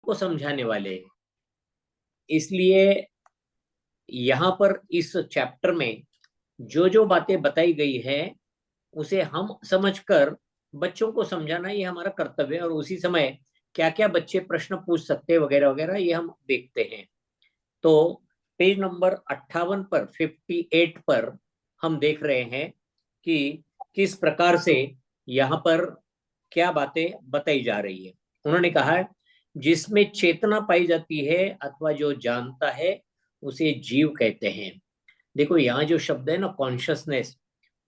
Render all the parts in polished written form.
को समझाने वाले हैं। इसलिए यहाँ पर इस चैप्टर में जो जो बातें बताई गई है उसे हम समझकर बच्चों को समझाना ये हमारा कर्तव्य है, और उसी समय क्या क्या बच्चे प्रश्न पूछ सकते हैं वगैरह वगैरह ये हम देखते हैं। तो पेज नंबर 58 पर 58 पर हम देख रहे हैं कि किस प्रकार से यहाँ पर क्या बातें बताई जा रही है। उन्होंने कहा है जिसमें चेतना पाई जाती है अथवा जो जानता है उसे जीव कहते हैं। देखो यहाँ जो शब्द है ना कॉन्शियसनेस,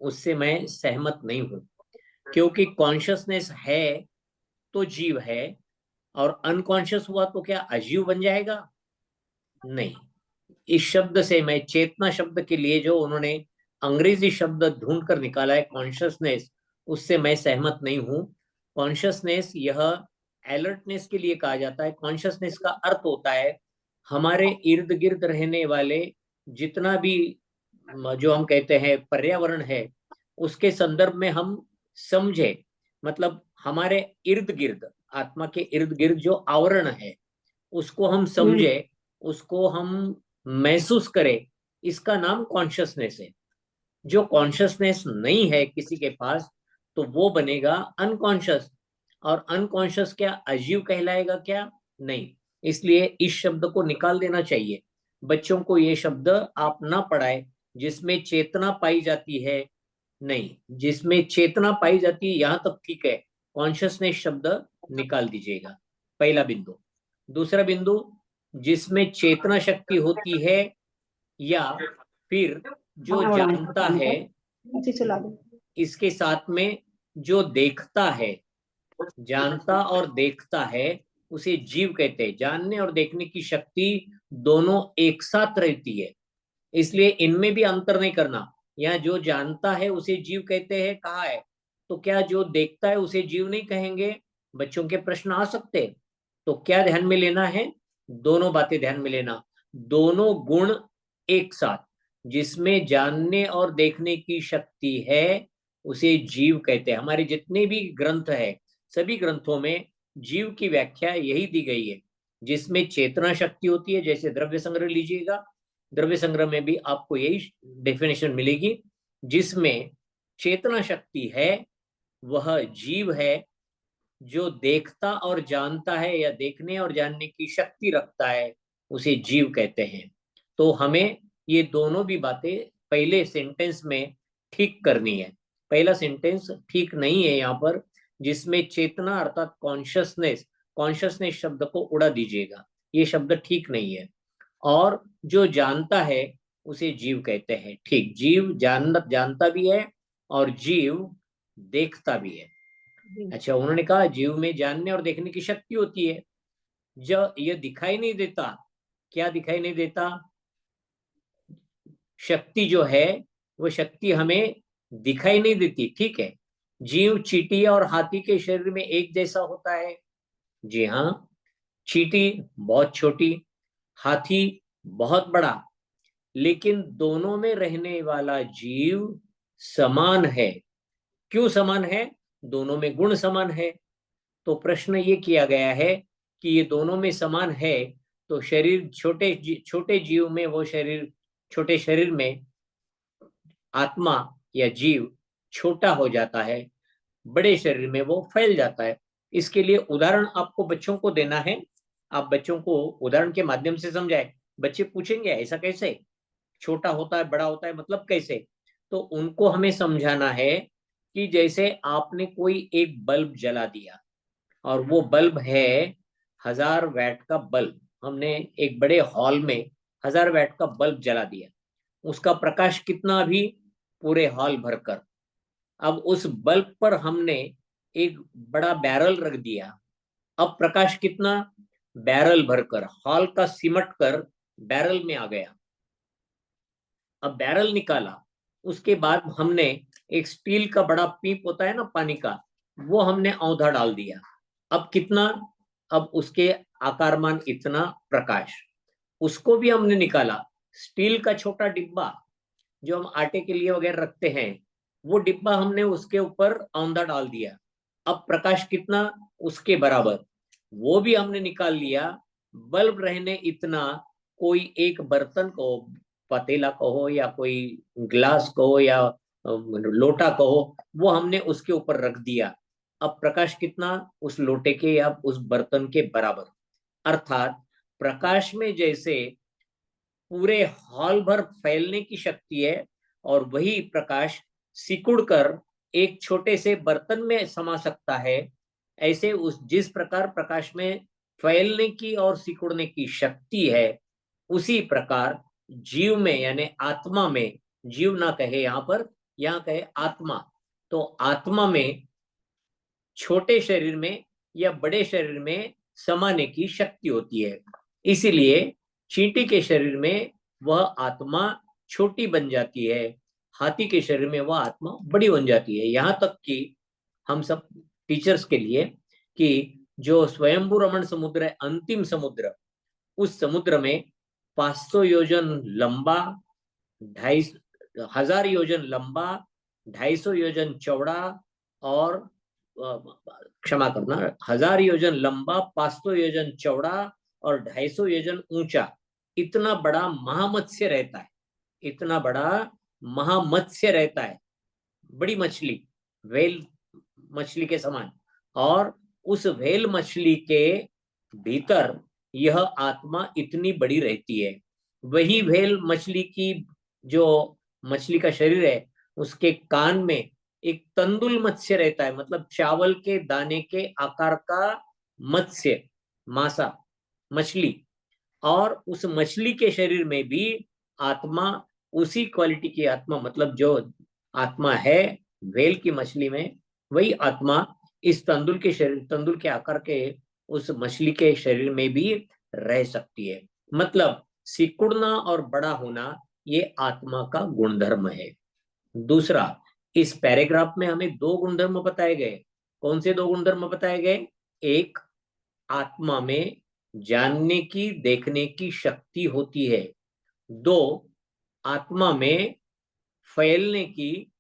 उससे मैं सहमत नहीं हूँ, क्योंकि कॉन्शियसनेस है तो जीव है, और अनकॉन्शियस हुआ तो क्या अजीव बन जाएगा? नहीं। इस शब्द से मैं चेतना शब्द के लिए जो उन्होंने अंग्रेजी शब्द ढूंढ कर निकाला है कॉन्शियसनेस, उससे मैं सहमत नहीं हूँ। कॉन्शियसनेस यह अलर्टनेस के लिए कहा जाता है। कॉन्शियसनेस का अर्थ होता है हमारे इर्द गिर्द रहने वाले जितना भी जो हम कहते हैं पर्यावरण है उसके संदर्भ में हम समझे, मतलब हमारे इर्द गिर्द, आत्मा के इर्द गिर्द जो आवरण है उसको हम समझे, उसको हम महसूस करें, इसका नाम कॉन्शियसनेस है। जो कॉन्शियसनेस नहीं है किसी के पास तो वो बनेगा अनकॉन्शियस, और अनकॉन्शियस क्या अजीव कहलाएगा क्या? नहीं। इसलिए इस शब्द को निकाल देना चाहिए। बच्चों को ये शब्द आप ना पढ़ाए जिसमें चेतना पाई जाती है, नहीं, जिसमें चेतना पाई जाती है यहां तक ठीक है, कॉन्शियसनेस शब्द निकाल दीजिएगा। पहला बिंदु। दूसरा बिंदु, जिसमें चेतना शक्ति होती है या फिर जो जानता है, इसके साथ में जो देखता है, जानता और देखता है उसे जीव कहते हैं। जानने और देखने की शक्ति दोनों एक साथ रहती है, इसलिए इनमें भी अंतर नहीं करना। यहाँ जो जानता है उसे जीव कहते हैं कहा है, तो क्या जो देखता है उसे जीव नहीं कहेंगे? बच्चों के प्रश्न आ सकते हैं। तो क्या ध्यान में लेना है? दोनों बातें ध्यान में लेना, दोनों गुण एक साथ। जिसमें जानने और देखने की शक्ति है उसे जीव कहते हैं। हमारे जितने भी ग्रंथ है सभी ग्रंथों में जीव की व्याख्या यही दी गई है। जिसमें चेतना शक्ति होती है, जैसे द्रव्य संग्रह लीजिएगा, द्रव्य संग्रह में भी आपको यही डेफिनेशन मिलेगी। जिसमें चेतना शक्ति है वह जीव है, जो देखता और जानता है या देखने और जानने की शक्ति रखता है उसे जीव कहते हैं। तो हमें ये दोनों भी बातें पहले सेंटेंस में ठीक करनी है। पहला सेंटेंस ठीक नहीं है यहाँ पर, जिसमें चेतना अर्थात कॉन्शियसनेस, कॉन्शियसनेस शब्द को उड़ा दीजिएगा, ये शब्द ठीक नहीं है। और जो जानता है उसे जीव कहते हैं। ठीक, जीव जानता भी है और जीव देखता भी है। अच्छा, उन्होंने कहा जीव में जानने और देखने की शक्ति होती है, जब यह दिखाई नहीं देता। क्या दिखाई नहीं देता? शक्ति जो है वो शक्ति हमें दिखाई नहीं देती, ठीक है। जीव चींटी और हाथी के शरीर में एक जैसा होता है? जी हाँ। चींटी बहुत छोटी, हाथी बहुत बड़ा, लेकिन दोनों में रहने वाला जीव समान है। क्यों समान है? दोनों में गुण समान है। तो प्रश्न ये किया गया है कि ये दोनों में समान है, तो शरीर छोटे जीव में वो शरीर, छोटे शरीर में आत्मा या जीव छोटा हो जाता है, बड़े शरीर में वो फैल जाता है। इसके लिए उदाहरण आपको बच्चों को देना है। आप बच्चों को उदाहरण के माध्यम से समझाए। बच्चे पूछेंगे ऐसा कैसे, छोटा होता है बड़ा होता है मतलब कैसे? तो उनको हमें समझाना है कि जैसे आपने कोई एक बल्ब जला दिया, और वो बल्ब है 1000 वैट का बल्ब। हमने एक बड़े हॉल में 1000 वैट का बल्ब जला दिया, उसका प्रकाश कितना? अभी पूरे हॉल भरकर। अब उस बल्ब पर हमने एक बड़ा बैरल रख दिया, अब प्रकाश कितना? बैरल भरकर, हॉल का सिमट कर बैरल में आ गया। अब बैरल निकाला, उसके बाद हमने एक स्टील का बड़ा पीप होता है ना पानी का, वो हमने औंधा डाल दिया। अब कितना? अब उसके आकारमान इतना प्रकाश, उसको भी हमने निकाला। स्टील का छोटा डिब्बा जो हम आटे के लिए वगैरह रखते हैं, वो डिब्बा हमने उसके ऊपर औंधा डाल दिया। अब प्रकाश कितना? उसके बराबर। वो भी हमने निकाल लिया। बल्ब रहने इतना, कोई एक बर्तन को, पतीला कहो या कोई ग्लास कहो या लोटा कहो, वो हमने उसके ऊपर रख दिया। अब प्रकाश कितना, उस लोटे के या उस बर्तन के बराबर। अर्थात प्रकाश में जैसे पूरे हॉल भर फैलने की शक्ति है, और वही प्रकाश सिकुड़कर एक छोटे से बर्तन में समा सकता है, ऐसे उस जिस प्रकार प्रकाश में फैलने की और सिकुड़ने की शक्ति है, उसी प्रकार जीव में यानी आत्मा में, जीव ना कहे यहाँ पर, यहाँ कहे आत्मा, तो आत्मा में छोटे शरीर में या बड़े शरीर में समाने की शक्ति होती है। इसीलिए चींटी के शरीर में वह आत्मा छोटी बन जाती है, हाथी के शरीर में वह आत्मा बड़ी बन जाती है। यहाँ तक कि हम सब टीचर्स के लिए कि जो स्वयंभू रमण समुद्र है, अंतिम समुद्र, उस समुद्र में 500 योजन लंबा, 2,500 योजन लंबा, 250 योजन चौड़ा, और क्षमा करना, 1,000 योजन लंबा, 500 योजन चौड़ा और 250 योजन ऊंचा, इतना बड़ा महामत्स्य रहता है। इतना बड़ा महामत्स्य रहता है, बड़ी मछली, व्हेल मछली के समान। और उस व्हेल मछली के भीतर यह आत्मा इतनी बड़ी रहती है। वही व्हेल मछली की जो मछली का शरीर है, उसके कान में एक तंदुल मत्स्य रहता है, मतलब चावल के दाने के आकार का मत्स्य, मासा, मछली। और उस मछली के शरीर में भी आत्मा, उसी क्वालिटी की आत्मा, मतलब जो आत्मा है व्हेल की मछली में, वही आत्मा इस तंदुल के शरीर, तंदुल के आकार के उस मछली के शरीर में भी रह सकती है। मतलब सिकुड़ना और बड़ा होना ये आत्मा का गुणधर्म है। दूसरा, इस पैराग्राफ में हमें दो गुणधर्म बताए गए। कौन से दो गुणधर्म बताए गए? एक, आत्मा में जानने की, देखने की शक्ति होती है। दो, आत्मा में फैलने की,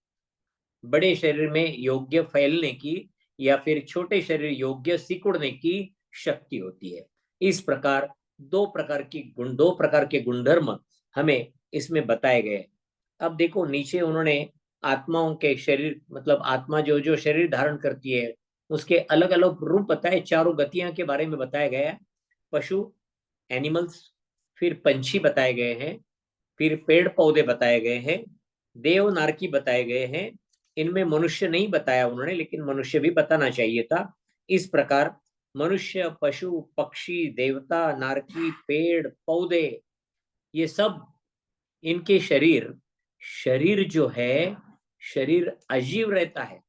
बड़े शरीर में योग्य फैलने की या फिर छोटे शरीर योग्य सिकुड़ने की शक्ति होती है। इस प्रकार दो प्रकार के गुणधर्म हमें इसमें बताए गए। अब देखो नीचे उन्होंने आत्माओं के शरीर, मतलब आत्मा जो जो शरीर धारण करती है, उसके अलग अलग रूप बताए, चारों गतियां के बारे में बताया गया है। पशु, एनिमल्स, फिर पंछी बताए गए हैं, फिर पेड़ पौधे बताए गए हैं, देव नारकी बताए गए हैं। इनमें मनुष्य नहीं बताया उन्होंने, लेकिन मनुष्य भी बताना चाहिए था। इस प्रकार मनुष्य, पशु, पक्षी, देवता, नारकी, पेड़ पौधे, ये सब, इनके शरीर, शरीर जो है, शरीर अजीव रहता है,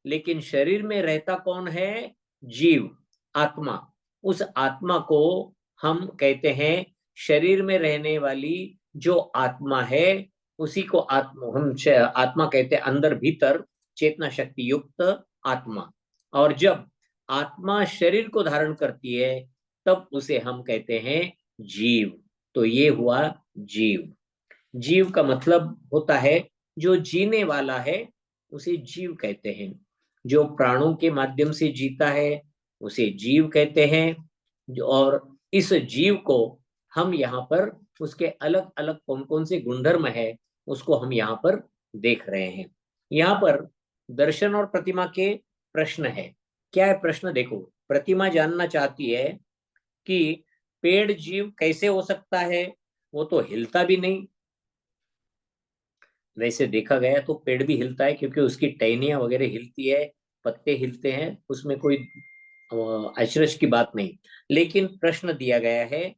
लेकिन शरीर में रहता कौन है? जीव, आत्मा। उस आत्मा को हम कहते हैं, शरीर में रहने वाली जो आत्मा है, उसी को आत्मा कहते हैं, अंदर भीतर चेतना शक्ति युक्त आत्मा। और जब आत्मा शरीर को धारण करती है, तब उसे हम कहते हैं जीव। तो ये हुआ जीव। जीव का मतलब होता है जो जीने वाला है, उसे जीव कहते हैं। जो प्राणों के माध्यम से जीता है, उसे जीव कहते हैं। और इस जीव को हम यहाँ पर, उसके अलग अलग कौन कौन से गुणधर्म है, उसको हम यहाँ पर देख रहे हैं। यहाँ पर दर्शन और प्रतिमा के प्रश्न है। क्या है प्रश्न? देखो, प्रतिमा जानना चाहती है कि पेड़ जीव कैसे हो सकता है, वो तो हिलता भी नहीं। वैसे देखा गया तो पेड़ भी हिलता है, क्योंकि उसकी टहनियां वगैरह हिलती है, पत्ते हिलते हैं, उसमें कोई अचरज की बात नहीं। लेकिन प्रश्न दिया गया है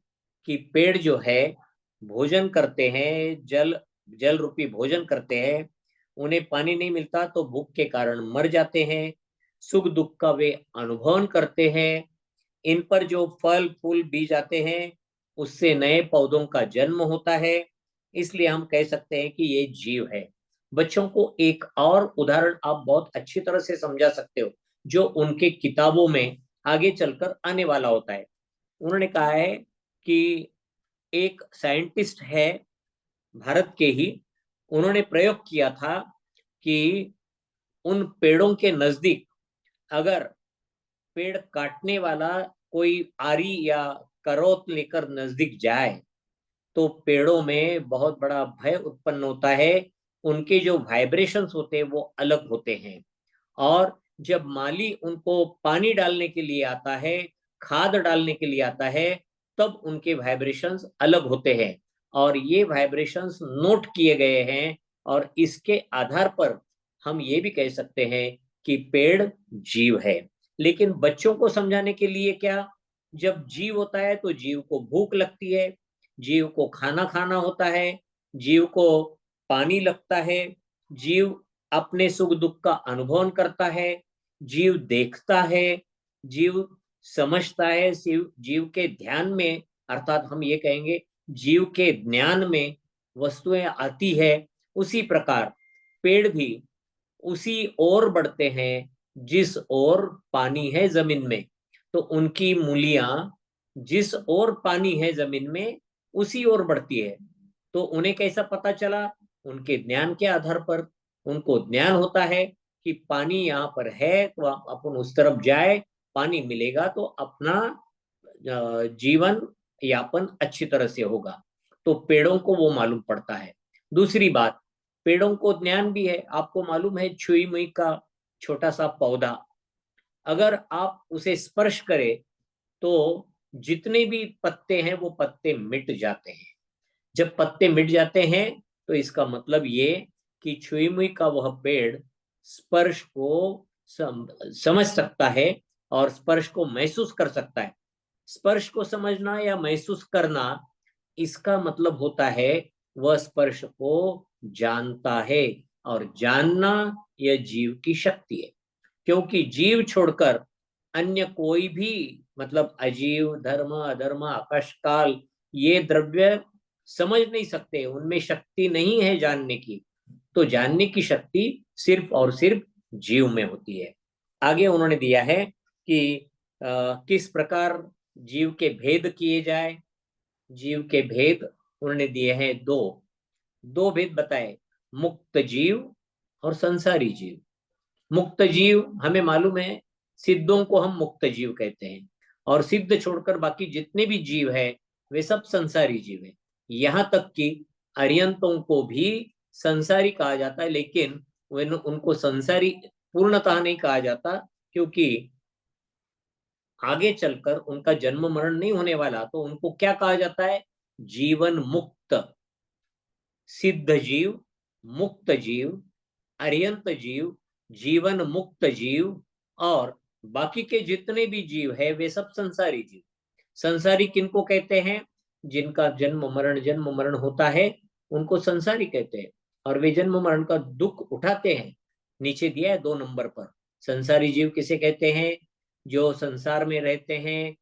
कि पेड़ जो है भोजन करते हैं, जल जल रूपी भोजन करते हैं, उन्हें पानी नहीं मिलता तो भूख के कारण मर जाते हैं। सुख दुख का वे अनुभव करते हैं। इन पर जो फल फूल बीज आते हैं, उससे नए पौधों का जन्म होता है। इसलिए हम कह सकते हैं कि ये जीव है। बच्चों को एक और उदाहरण आप बहुत अच्छी तरह से समझा सकते हो, जो उनके किताबों में आगे चलकर आने वाला होता है। उन्होंने कहा है कि एक साइंटिस्ट है, भारत के ही, उन्होंने प्रयोग किया था कि उन पेड़ों के नजदीक अगर पेड़ काटने वाला कोई आरी या करोत लेकर नजदीक जाए तो पेड़ों में बहुत बड़ा भय उत्पन्न होता है। उनके जो वाइब्रेशंस होते हैं वो अलग होते हैं। और जब माली उनको पानी डालने के लिए आता है, खाद डालने के लिए आता है, तब उनके वाइब्रेशंस अलग होते हैं। और ये वाइब्रेशंस नोट किए गए हैं, और इसके आधार पर हम ये भी कह सकते हैं कि पेड़ जीव है। लेकिन बच्चों को समझाने के लिए क्या, जब जीव होता है तो जीव को भूख लगती है, जीव को खाना खाना होता है, जीव को पानी लगता है, जीव अपने सुख दुख का अनुभव करता है, जीव देखता है, जीव समझता है, जीव जीव के ध्यान में, अर्थात हम ये कहेंगे जीव के ज्ञान में वस्तुएं आती है। उसी प्रकार पेड़ भी उसी ओर बढ़ते हैं जिस ओर पानी है जमीन में। तो उनकी मूलियां जिस ओर पानी है जमीन में उसी ओर बढ़ती है। तो उन्हें कैसा पता चला? उनके ज्ञान के आधार पर उनको ज्ञान होता है कि पानी यहाँ पर है, तो अपन उस तरफ जाए, पानी मिलेगा तो अपना जीवन यापन अच्छी तरह से होगा। तो पेड़ों को वो मालूम पड़ता है। दूसरी बात, पेड़ों को ज्ञान भी है। आपको मालूम है छुई मुई का छोटा सा पौधा, अगर आप उसे स्पर्श करें तो जितने भी पत्ते हैं वो पत्ते मिट जाते हैं। जब पत्ते मिट जाते हैं तो इसका मतलब ये कि छुई मुई का वह पेड़ स्पर्श को समझ सकता है और स्पर्श को महसूस कर सकता है। स्पर्श को समझना या महसूस करना, इसका मतलब होता है वह स्पर्श को जानता है। और जानना यह जीव की शक्ति है। क्योंकि जीव छोड़कर अन्य कोई भी, मतलब अजीव, धर्म, अधर्म, आकाश काल, ये द्रव्य समझ नहीं सकते, उनमें शक्ति नहीं है जानने की। तो जानने की शक्ति सिर्फ और सिर्फ जीव में होती है। आगे उन्होंने दिया है कि किस प्रकार जीव के भेद किए जाए। जीव के भेद उन्होंने दिए हैं दो। दो भेद बताए, मुक्त जीव और संसारी जीव। मुक्त जीव हमें मालूम है, सिद्धों को हम मुक्त जीव कहते हैं, और सिद्ध छोड़कर बाकी जितने भी जीव है वे सब संसारी जीव है। यहाँ तक कि अर्यंतों को भी संसारी कहा जाता है, लेकिन उनको संसारी पूर्णतः नहीं कहा जाता, क्योंकि आगे चलकर उनका जन्म मरण नहीं होने वाला। तो उनको क्या कहा जाता है? जीवन मुक्त, सिद्ध जीव, मुक्त जीव, अर्यंत जीव, जीवन मुक्त जीव। और बाकी के जितने भी जीव है वे सब संसारी जीव। संसारी किनको कहते हैं? जिनका जन्म मरण होता है उनको संसारी कहते हैं, और वे जन्म मरण का दुख उठाते हैं। नीचे दिया है 2 नंबर पर। संसारी जीव किसे कहते हैं? जो संसार में रहते हैं,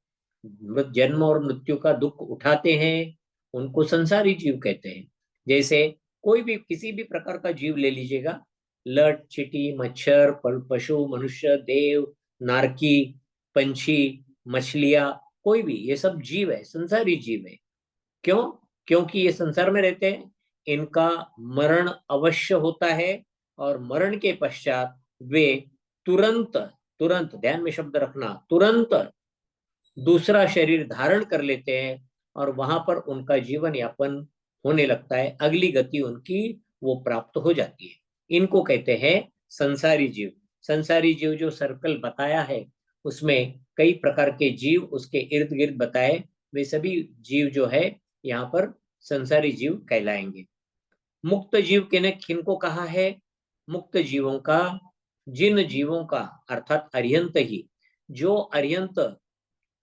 जन्म और मृत्यु का दुख उठाते हैं, उनको संसारी जीव कहते हैं। जैसे कोई भी किसी भी प्रकार का जीव ले लीजिएगा, लट, चींटी, मच्छर, पशु, मनुष्य, देव, नारकी, पंछी, मछलियां, कोई भी, ये सब जीव है, संसारी जीव है। क्यों? क्योंकि ये संसार में रहते हैं, इनका मरण अवश्य होता है, और मरण के पश्चात वे तुरंत, तुरंत ध्यान में शब्द रखना, तुरंत दूसरा शरीर धारण कर लेते हैं, और वहां पर उनका जीवन यापन होने लगता है, अगली गति उनकी वो प्राप्त हो जाती है। इनको कहते हैं संसारी जीव। संसारी जीव जो सर्कल बताया है उसमें कई प्रकार के जीव उसके इर्द गिर्द बताए, वे सभी जीव जो है यहाँ पर संसारी जीव कहलाएंगे। मुक्त जीव किनको कहा है? मुक्त जीवों का, जिन जीवों का, अर्थात अर्यंत ही, जो अर्यंत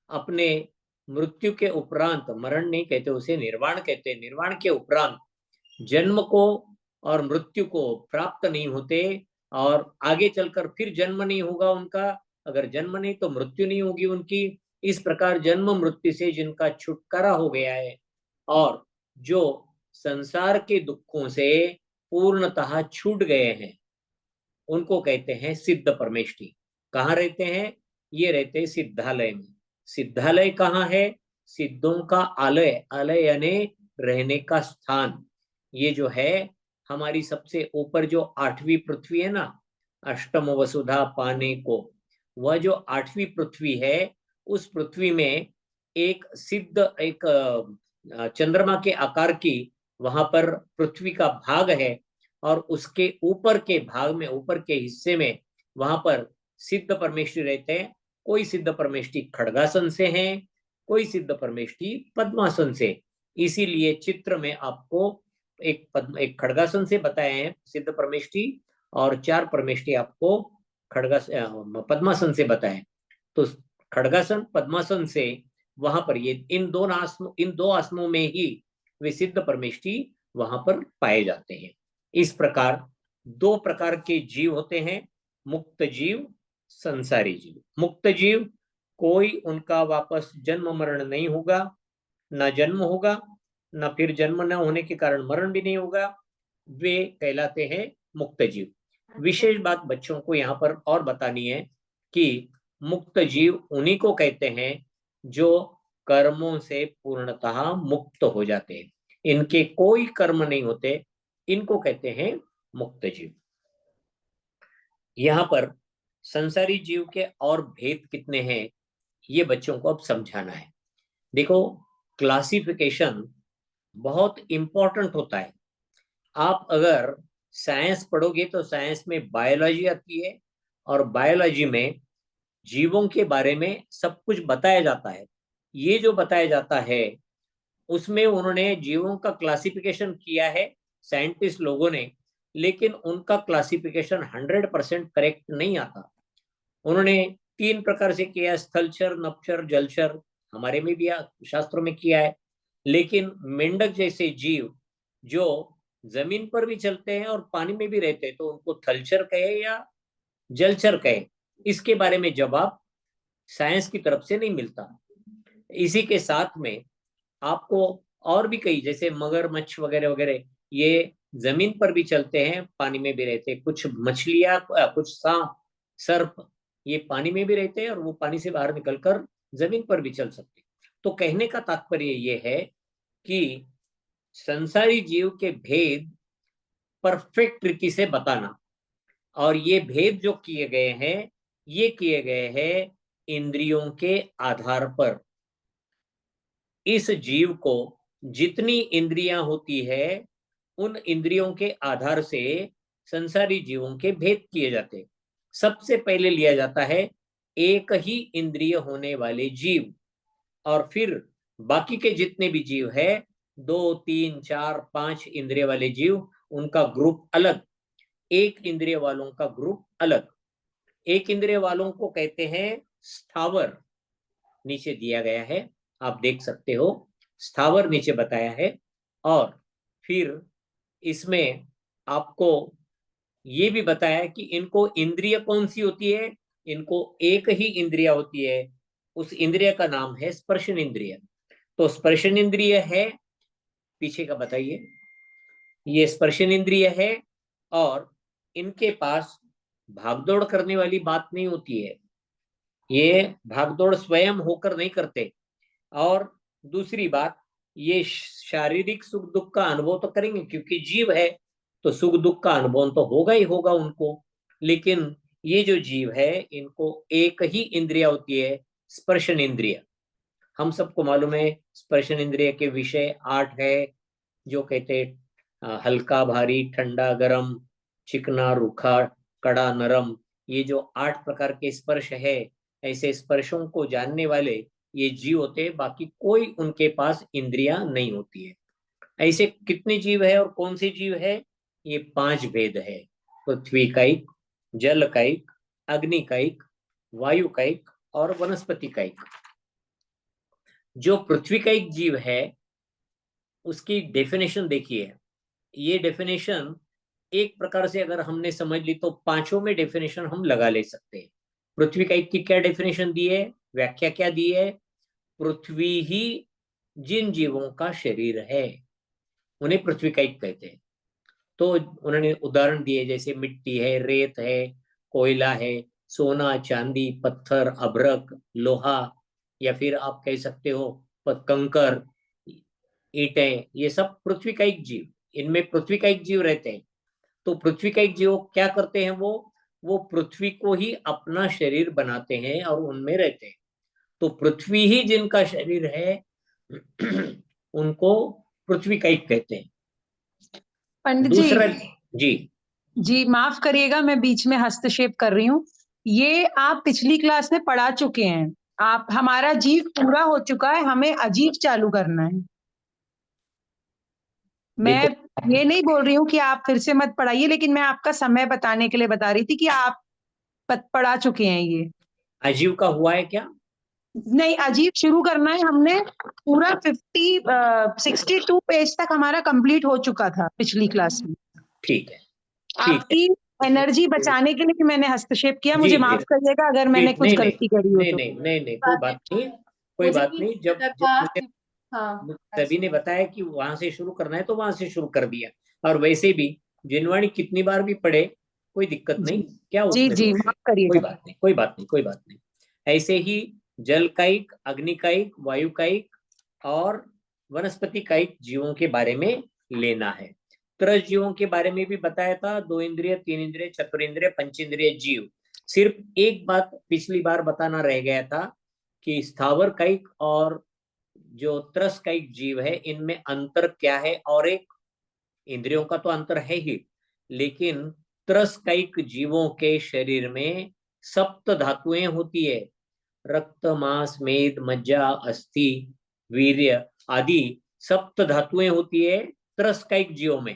अपने मृत्यु के उपरांत, मरण नहीं कहते उसे, निर्वाण कहते हैं, निर्वाण के उपरांत जन्म को और मृत्यु को प्राप्त नहीं होते, और आगे चलकर फिर जन्म नहीं होगा उनका, अगर जन्म नहीं तो मृत्यु नहीं होगी उनकी। इस प्रकार जन्म मृत्यु से जिनका छुटकारा हो गया है, और जो संसार के दुखों से पूर्णतः छूट गए हैं, उनको कहते हैं सिद्ध परमेष्ठी। कहाँ रहते हैं? ये रहते हैं सिद्धालय में। सिद्धालय कहाँ है? सिद्धों का आलय, आलय यानी रहने का स्थान। ये जो है हमारी सबसे ऊपर जो 8वीं पृथ्वी है ना, अष्टम वसुधा पाने को, वह जो 8वीं पृथ्वी है उस पृथ्वी में एक सिद्ध एक चंद्रमा के आकार की वहां पर पृथ्वी का भाग है, और उसके ऊपर के भाग में, ऊपर के हिस्से में वहां पर सिद्ध परमेष्ठी रहते हैं। कोई सिद्ध परमेष्ठी खड्गासन से हैं, कोई सिद्ध परमेष्ठी पद्मासन से। इसीलिए चित्र में आपको एक खड्गासन से बताए हैं सिद्ध परमेष्ठी, और 4 परमेष्ठी आपको पद्मासन से बताए। तो खड्गासन पद्मासन से वहां पर ये इन दो आसनों में ही वे सिद्ध परमेष्ठी वहां पर पाए जाते हैं। इस प्रकार 2 प्रकार के जीव होते हैं, मुक्त जीव, संसारी जीव। मुक्त जीव, कोई उनका वापस जन्म मरण नहीं होगा, ना जन्म होगा, ना फिर जन्म न होने के कारण मरण भी नहीं होगा, वे कहलाते हैं मुक्त जीव। विशेष बात बच्चों को यहाँ पर और बतानी है कि मुक्त जीव उन्हीं को कहते हैं जो कर्मों से पूर्णतः मुक्त हो जाते हैं, इनके कोई कर्म नहीं होते, इनको कहते हैं मुक्त जीव। यहाँ पर संसारी जीव के और भेद कितने हैं, ये बच्चों को अब समझाना है। देखो, क्लासिफिकेशन बहुत इंपॉर्टेंट होता है। आप अगर साइंस पढ़ोगे तो साइंस में बायोलॉजी आती है, और बायोलॉजी में जीवों के बारे में सब कुछ बताया जाता है। ये जो बताया जाता है उसमें उन्होंने जीवों का क्लासिफिकेशन किया है साइंटिस्ट लोगों ने, लेकिन उनका क्लासिफिकेशन 100% करेक्ट नहीं आता। उन्होंने 3 प्रकार से किया, स्थलचर, नभचर, जलचर, हमारे में भी शास्त्रों में किया है। लेकिन मेंढक जैसे जीव जो जमीन पर भी चलते हैं और पानी में भी रहते हैं, तो उनको थलचर कहे या जलचर कहे, इसके बारे में जवाब साइंस की तरफ से नहीं मिलता। इसी के साथ में आपको और भी कई, जैसे मगरमच्छ वगैरह वगैरह, ये जमीन पर भी चलते हैं, पानी में भी रहते हैं। कुछ मछलियां, कुछ सांप, सर्प, ये पानी में भी रहते हैं और वो पानी से बाहर निकलकर जमीन पर भी चल सकते हैं। तो कहने का तात्पर्य ये है कि संसारी जीव के भेद परफेक्ट रीति से बताना, और ये भेद जो किए गए हैं, ये किए गए हैं इंद्रियों के आधार पर। इस जीव को जितनी इंद्रियां होती है, उन इंद्रियों के आधार से संसारी जीवों के भेद किए जाते। सबसे पहले लिया जाता है एक ही इंद्रिय होने वाले जीव, और फिर बाकी के जितने भी जीव है, 2, 3, 4, 5 इंद्रिय वाले जीव, उनका ग्रुप अलग, एक इंद्रिय वालों का ग्रुप अलग। एक इंद्रिय वालों को कहते हैं स्थावर, नीचे दिया गया है, आप देख सकते हो, स्थावर नीचे बताया है। और फिर इसमें आपको ये भी बताया कि इनको इंद्रिय कौन सी होती है, इनको एक ही इंद्रिय होती है, उस इंद्रिय का नाम है स्पर्शन इंद्रिय। तो स्पर्शन इंद्रिय है, पीछे का बताइए, ये स्पर्शन इंद्रिय है, और इनके पास भागदौड़ करने वाली बात नहीं होती है, ये भागदौड़ स्वयं होकर नहीं करते। और दूसरी बात, ये शारीरिक सुख दुख का अनुभव तो करेंगे, क्योंकि जीव है तो सुख दुख का अनुभव तो होगा ही होगा उनको। लेकिन ये जो जीव है, इनको एक ही इंद्रिय होती है, स्पर्शन इंद्रिय। हम सबको मालूम है स्पर्शन इंद्रिय के विषय 8 है, जो कहते हल्का भारी, ठंडा गरम, चिकना रूखा, कड़ा नरम। ये जो 8 प्रकार के स्पर्श है, ऐसे स्पर्शों को जानने वाले ये जीव होते हैं, बाकी कोई उनके पास इंद्रियां नहीं होती है। ऐसे कितने जीव है और कौन से जीव है, ये 5 भेद है। पृथ्वी कायिक, जल कायिक, अग्नि कायिक, वायु कायिक और वनस्पति कायिक। जो पृथ्वी कायिक जीव है उसकी डेफिनेशन देखिए। ये डेफिनेशन एक प्रकार से अगर हमने समझ ली तो पांचों में डेफिनेशन हम लगा ले सकते हैं। पृथ्वी कायिक की क्या डेफिनेशन दी है, व्याख्या क्या दी है? पृथ्वी ही जिन जीवों का शरीर है उन्हें पृथ्वी कायिक कहते हैं। तो उन्होंने उदाहरण दिए, जैसे मिट्टी है, रेत है, कोयला है, सोना, चांदी, पत्थर, अभ्रक, लोहा, या फिर आप कह सकते हो कंकर, ईंटें, ये सब पृथ्वी का एक जीव, इनमें पृथ्वी का एक जीव रहते हैं। तो पृथ्वी का एक जीव क्या करते हैं, वो पृथ्वी को ही अपना शरीर बनाते हैं और उनमें रहते हैं। तो पृथ्वी ही जिनका शरीर है उनको पृथ्वी कायिक कहते हैं। पंडित जी, दूसरा, जी जी माफ करिएगा, मैं बीच में हस्तक्षेप कर रही हूँ। ये आप पिछली क्लास में पढ़ा चुके हैं। आप, हमारा जीव पूरा हो चुका है, हमें अजीब चालू करना है। मैं देखो, ये नहीं बोल रही हूँ कि आप फिर से मत पढ़ाइए, लेकिन मैं आपका समय बताने के लिए बता रही थी कि आप पढ़ा चुके हैं ये। अजीव का हुआ है क्या? नहीं, अजीब शुरू करना है। हमने पूरा 62 पेज तक हमारा कंप्लीट हो चुका था पिछली क्लास में। ठीक है, ठीक है। आपकी एनर्जी बचाने के लिए मैंने हस्तक्षेप किया, जी मुझे जी माफ करिएगा अगर जी, मैंने कुछ नहीं नहीं गलती करी हो नहीं तो। नहीं नहीं नहीं, कोई बात बात नहीं। नहीं, कोई मुझे बात भी नहीं। जब पता जब था मुझे कि हाँ, सभी ने बताया कि वहां से शुरू करना है तो वहां से शुरू कर दिया। और वैसे भी जिनवाणी कितनी बार भी पढ़े कोई दिक्कत जी नहीं, क्या जी उसमें जी, दोष है? माफ कोई करिएगा। बात नहीं, कोई बात नहीं, कोई बात नहीं। ऐसे ही जल कायिक, अग्नि कायिक, वायु कायिक और वनस्पति कायिक जीवों के बारे में लेना है। त्रस जीवों के बारे में भी बताया था, 2 इंद्रिय, 3 इंद्रिय, चतुरेंद्रिय, पंचेंद्रिय जीव। सिर्फ एक बात पिछली बार बताना रह गया था कि स्थावर कायिक और जो त्रस कायिक जीव है इनमें अंतर क्या है। और एक, इंद्रियों का तो अंतर है ही, लेकिन त्रस कायिक जीवों के शरीर में सप्त धातुएं होती है। रक्त, मांस, मेद, मज्जा, अस्थि, वीर्य आदि सप्त धातुएं होती है त्रस कायिक जीवों में।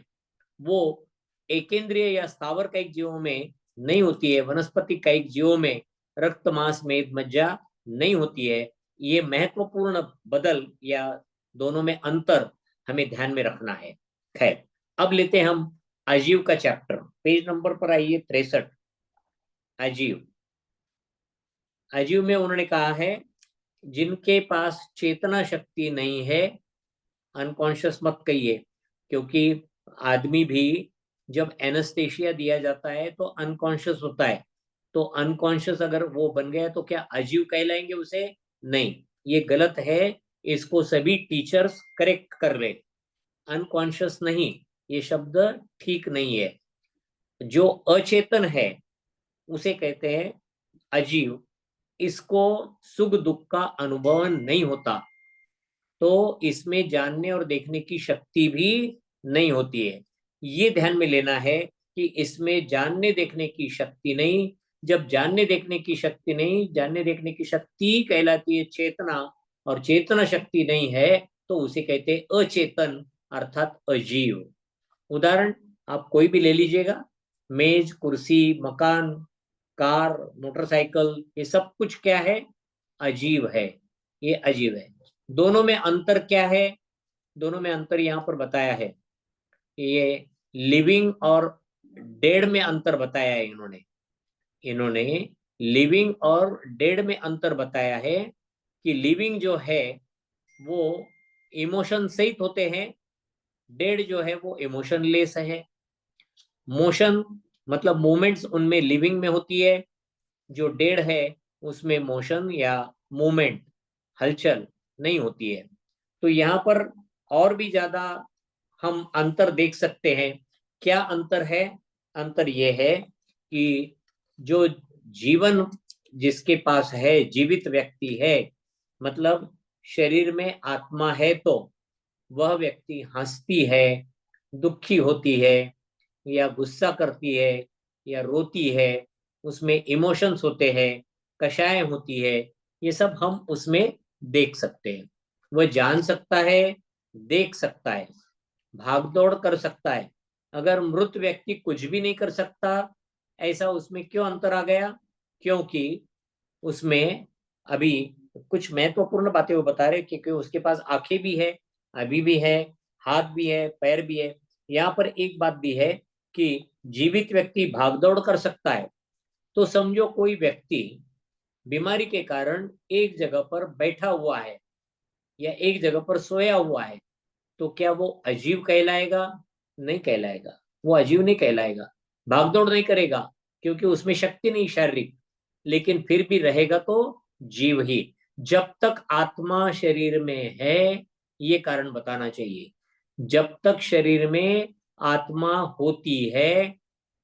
वो एकेंद्रिय या स्थावर कायिक जीवों में नहीं होती है। वनस्पति कायिक जीवों में रक्त, मांस, मेद, मज्जा नहीं होती है। ये महत्वपूर्ण बदल या दोनों में अंतर हमें ध्यान में रखना है। खैर, अब लेते हैं हम अजीव का चैप्टर। पेज नंबर पर आइए, 63। अजीव, अजीव में उन्होंने कहा है जिनके पास चेतना शक्ति नहीं है, अनकॉन्शियस मत कहिए, क्योंकि आदमी भी जब एनेस्थेशिया दिया जाता है तो अनकॉन्शियस होता है। तो अनकॉन्शियस अगर वो बन गया तो क्या अजीव कहलाएंगे उसे? नहीं, ये गलत है। इसको सभी टीचर्स करेक्ट कर ले। अनकॉन्शियस नहीं, ये शब्द ठीक नहीं है। जो अचेतन है उसे कहते हैं अजीव। इसको सुख दुख का अनुभव नहीं होता, तो इसमें जानने और देखने की शक्ति भी नहीं होती है। ये ध्यान में लेना है कि इसमें जानने देखने की शक्ति नहीं। जब जानने देखने की शक्ति नहीं, जानने देखने की शक्ति कहलाती है चेतना, और चेतना शक्ति नहीं है तो उसे कहते हैं अचेतन, अर्थात अजीव। उदाहरण आप कोई भी ले लीजिएगा, मेज, कुर्सी, मकान, कार, मोटरसाइकिल, ये सब कुछ क्या है? अजीव है। ये अजीब है। दोनों में अंतर क्या है? दोनों में अंतर यहां पर बताया है। ये लिविंग और डेड में अंतर बताया है इन्होंने। इन्होंने लिविंग और डेड में अंतर बताया है कि लिविंग जो है वो इमोशन सहित होते हैं, डेड जो है वो इमोशनलेस है। मोशन मतलब मूवमेंट्स उनमें लिविंग में होती है, जो डेड है उसमें मोशन या मूवमेंट, हलचल नहीं होती है। तो यहाँ पर और भी ज्यादा हम अंतर देख सकते हैं। क्या अंतर है? अंतर यह है कि जो जीवन जिसके पास है, जीवित व्यक्ति है, मतलब शरीर में आत्मा है, तो वह व्यक्ति हंसती है, दुखी होती है, या गुस्सा करती है, या रोती है, उसमें इमोशंस होते हैं, कषाय होती है, ये सब हम उसमें देख सकते हैं। वह जान सकता है, देख सकता है, भागदौड़ कर सकता है। अगर मृत व्यक्ति कुछ भी नहीं कर सकता, ऐसा उसमें क्यों अंतर आ गया? क्योंकि उसमें अभी कुछ महत्वपूर्ण बातें वो बता रहे, क्योंकि उसके पास आंखें भी है, अभी भी है, हाथ भी है, पैर भी है। यहाँ पर एक बात भी है कि जीवित व्यक्ति भागदौड़ कर सकता है। तो समझो कोई व्यक्ति बीमारी के कारण एक जगह पर बैठा हुआ है या एक जगह पर सोया हुआ है, तो क्या वो अजीव कहलाएगा? नहीं कहलाएगा। वो अजीव नहीं कहलाएगा, भागदौड़ नहीं करेगा, क्योंकि उसमें शक्ति नहीं शारीरिक। लेकिन फिर भी रहेगा तो जीव ही, जब तक आत्मा शरीर में है। ये कारण बताना चाहिए। जब तक शरीर में आत्मा होती है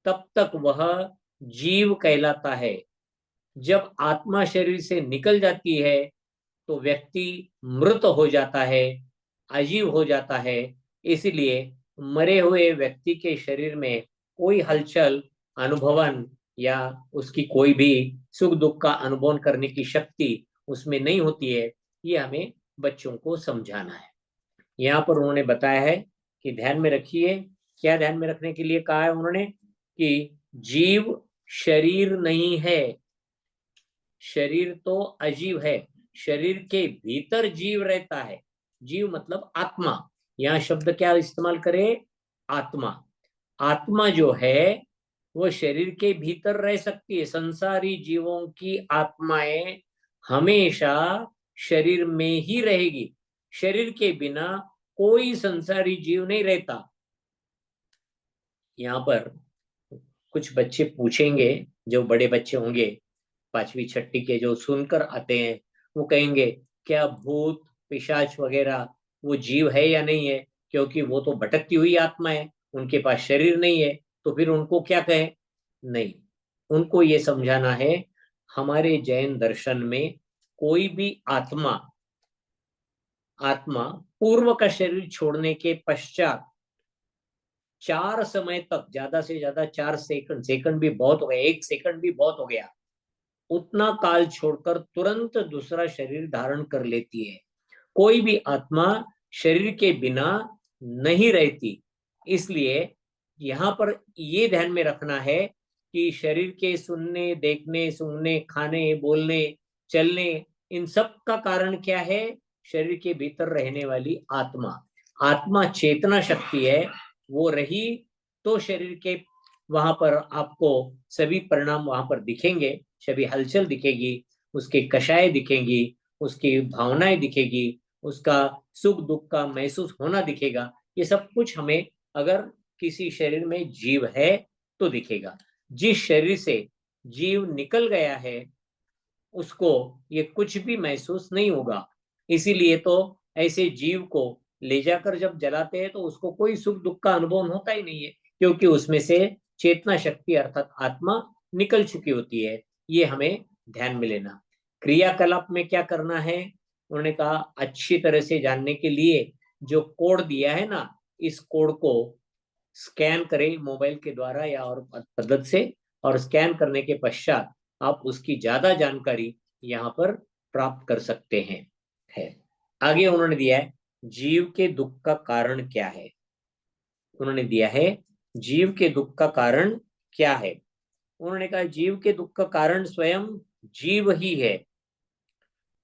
तब तक वह जीव कहलाता है। जब आत्मा शरीर से निकल जाती है तो व्यक्ति मृत हो जाता है, अजीब हो जाता है। इसलिए मरे हुए व्यक्ति के शरीर में कोई हलचल, अनुभवन या उसकी कोई भी सुख दुख का अनुभव करने की शक्ति उसमें नहीं होती है। ये हमें बच्चों को समझाना है। यहाँ पर उन्होंने बताया है कि ध्यान में रखिए, क्या ध्यान में रखने के लिए कहा है उन्होंने कि जीव शरीर नहीं है, शरीर तो अजीव है, शरीर के भीतर जीव रहता है। जीव मतलब आत्मा, यहाँ शब्द क्या इस्तेमाल करें, आत्मा। आत्मा जो है वो शरीर के भीतर रह सकती है। संसारी जीवों की आत्माएं हमेशा शरीर में ही रहेगी। शरीर के बिना कोई संसारी जीव नहीं रहता। यहाँ पर कुछ बच्चे पूछेंगे, जो बड़े बच्चे होंगे 5वीं 6वीं के, जो सुनकर आते हैं, वो कहेंगे क्या भूत पिशाच वगैरह वो जीव है या नहीं है, क्योंकि वो तो भटकती हुई आत्मा है, उनके पास शरीर नहीं है, तो फिर उनको क्या कहें। नहीं, उनको ये समझाना है हमारे जैन दर्शन में कोई भी आत्मा आत्मा पूर्व का शरीर छोड़ने के पश्चात 4 समय तक, ज्यादा से ज्यादा 4 सेकंड, सेकंड भी बहुत हो गया, 1 सेकंड भी बहुत हो गया, उतना काल छोड़कर तुरंत दूसरा शरीर धारण कर लेती है। कोई भी आत्मा शरीर के बिना नहीं रहती। इसलिए यहाँ पर ये ध्यान में रखना है कि शरीर के सुनने, देखने, सूंघने, खाने, बोलने, चलने, इन सब का कारण क्या है, शरीर के भीतर रहने वाली आत्मा। आत्मा चेतना शक्ति है, वो रही तो शरीर के वहां पर आपको सभी परिणाम वहां पर दिखेंगे, सभी हलचल दिखेगी, उसके कषाय दिखेंगी, उसकी भावनाएं दिखेगी, उसका सुख दुख का महसूस होना दिखेगा। ये सब कुछ हमें अगर किसी शरीर में जीव है तो दिखेगा। जिस शरीर से जीव निकल गया है उसको ये कुछ भी महसूस नहीं होगा। इसीलिए तो ऐसे जीव को ले जाकर जब जलाते हैं तो उसको कोई सुख दुख का अनुभव होता ही नहीं है, क्योंकि उसमें से चेतना शक्ति अर्थात आत्मा निकल चुकी होती है। ये हमें ध्यान में लेना। क्रियाकलाप में क्या करना है, उन्होंने कहा अच्छी तरह से जानने के लिए जो कोड दिया है ना, इस कोड को स्कैन करें मोबाइल के द्वारा या और मदद से, और स्कैन करने के पश्चात आप उसकी ज्यादा जानकारी यहाँ पर प्राप्त कर सकते हैं। है आगे उन्होंने दिया है जीव के दुख का कारण क्या है। उन्होंने दिया है जीव के दुख का कारण क्या है। उन्होंने कहा जीव के दुख का कारण स्वयं जीव ही है।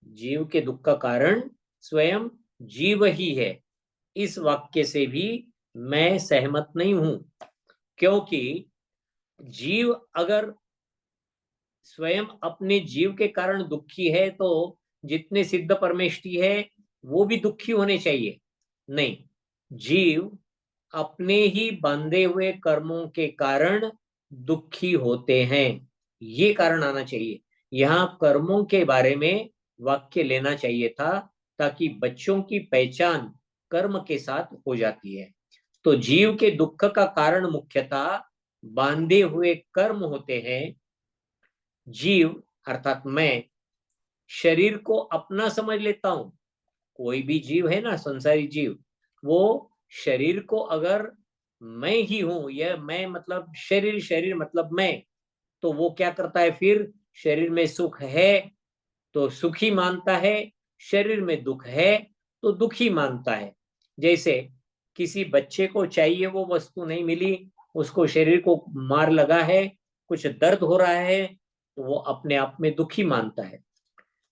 जीव के दुख का कारण स्वयं जीव ही है। इस वाक्य से भी मैं सहमत नहीं हूं, क्योंकि जीव अगर स्वयं अपने जीव के कारण दुखी है तो जितने सिद्ध परमेष्टि है वो भी दुखी होने चाहिए। नहीं, जीव अपने ही बांधे हुए कर्मों के कारण दुखी होते हैं, ये कारण आना चाहिए। यहाँ कर्मों के बारे में वाक्य लेना चाहिए था, ताकि बच्चों की पहचान कर्म के साथ हो जाती है। तो जीव के दुख का कारण मुख्यतः बांधे हुए कर्म होते हैं। जीव अर्थात मैं शरीर को अपना समझ लेता हूं। कोई भी जीव है ना, संसारी जीव, वो शरीर को अगर मैं ही हूं, यह मैं मतलब शरीर, शरीर मतलब मैं, तो वो क्या करता है फिर, शरीर में सुख है तो सुखी मानता है, शरीर में दुख है तो दुखी मानता है। जैसे किसी बच्चे को चाहिए वो वस्तु नहीं मिली, उसको शरीर को मार लगा है, कुछ दर्द हो रहा है, तो वो अपने आप में दुखी मानता है।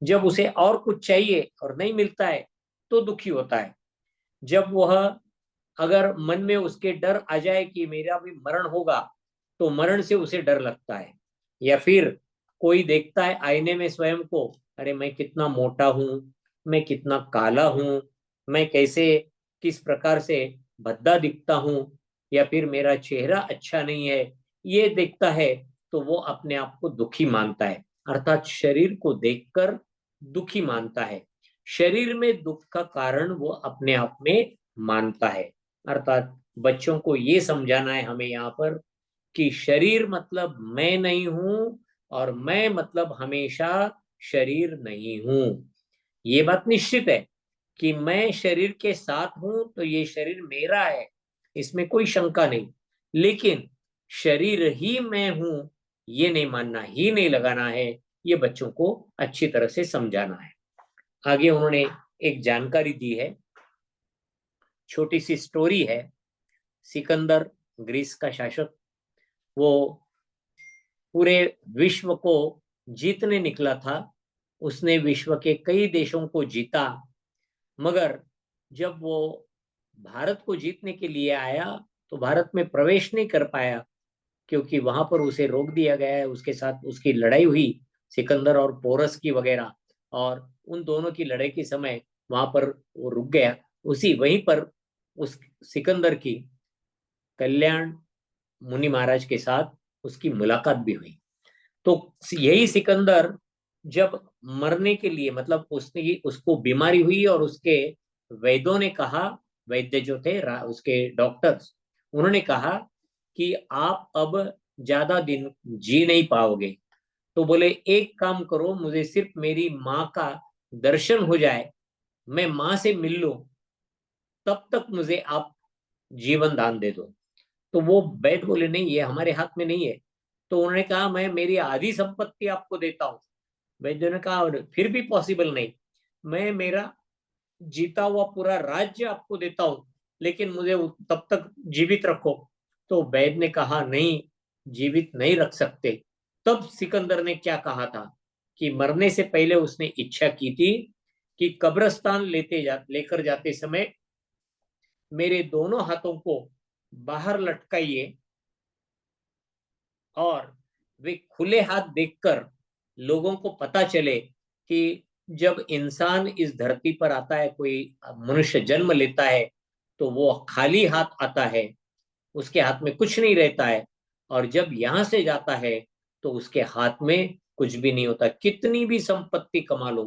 जब उसे और कुछ चाहिए और नहीं मिलता है तो दुखी होता है। जब वह अगर मन में उसके डर आ जाए कि मेरा भी मरण होगा तो मरण से उसे डर लगता है। या फिर कोई देखता है आईने में स्वयं को, अरे मैं कितना मोटा हूं, मैं कितना काला हूं, मैं कैसे किस प्रकार से भद्दा दिखता हूं, या फिर मेरा चेहरा अच्छा नहीं है, ये देखता है तो वो अपने आप को दुखी मानता है, अर्थात शरीर को देखकर दुखी मानता है। शरीर में दुख का कारण वो अपने आप में मानता है। अर्थात बच्चों को ये समझाना है हमें यहाँ पर कि शरीर मतलब मैं नहीं हूं, और मैं मतलब हमेशा शरीर नहीं हूं। ये बात निश्चित है कि मैं शरीर के साथ हूं तो ये शरीर मेरा है, इसमें कोई शंका नहीं। लेकिन शरीर ही मैं हूं, ये नहीं मानना, ही नहीं लगाना है। ये बच्चों को अच्छी तरह से समझाना है। आगे उन्होंने एक जानकारी दी है, छोटी सी स्टोरी है। सिकंदर, ग्रीस का शासक, वो पूरे विश्व को जीतने निकला था। उसने विश्व के कई देशों को जीता, मगर जब वो भारत को जीतने के लिए आया तो भारत में प्रवेश नहीं कर पाया, क्योंकि वहां पर उसे रोक दिया गया है। उसके साथ उसकी लड़ाई हुई, सिकंदर और पोरस की वगैरह, और उन दोनों की लड़ाई के समय वहां पर वो रुक गया। उसी वहीं पर उस सिकंदर की कल्याण मुनि महाराज के साथ उसकी मुलाकात भी हुई। तो यही सिकंदर जब मरने के लिए, मतलब उसने उसको बीमारी हुई और उसके वैद्यों ने कहा, वैद्य जो थे उसके डॉक्टर्स, उन्होंने कहा कि आप अब ज्यादा दिन जी नहीं पाओगे। तो बोले एक काम करो, मुझे सिर्फ मेरी माँ का दर्शन हो जाए, मैं माँ से मिल लूं, तब तक मुझे आप जीवन दान दे दो। तो वो वैद्य बोले नहीं, ये हमारे हाथ में नहीं है। तो उन्होंने कहा मैं मेरी आधी संपत्ति आपको देता हूँ। वैद्य ने कहा और फिर भी पॉसिबल नहीं, मैं मेरा जीता हुआ पूरा राज्य आपको देता हूं, लेकिन मुझे तब तक जीवित रखो। तो वैद्य ने कहा नहीं, जीवित नहीं रख सकते। तब सिकंदर ने क्या कहा था कि मरने से पहले उसने इच्छा की थी कि कब्रिस्तान लेकर जाते समय मेरे दोनों हाथों को बाहर लटकाइए, और वे खुले हाथ देखकर लोगों को पता चले कि जब इंसान इस धरती पर आता है, कोई मनुष्य जन्म लेता है, तो वो खाली हाथ आता है, उसके हाथ में कुछ नहीं रहता है। और जब यहां से जाता है तो उसके हाथ में कुछ भी नहीं होता। कितनी भी संपत्ति कमा लो,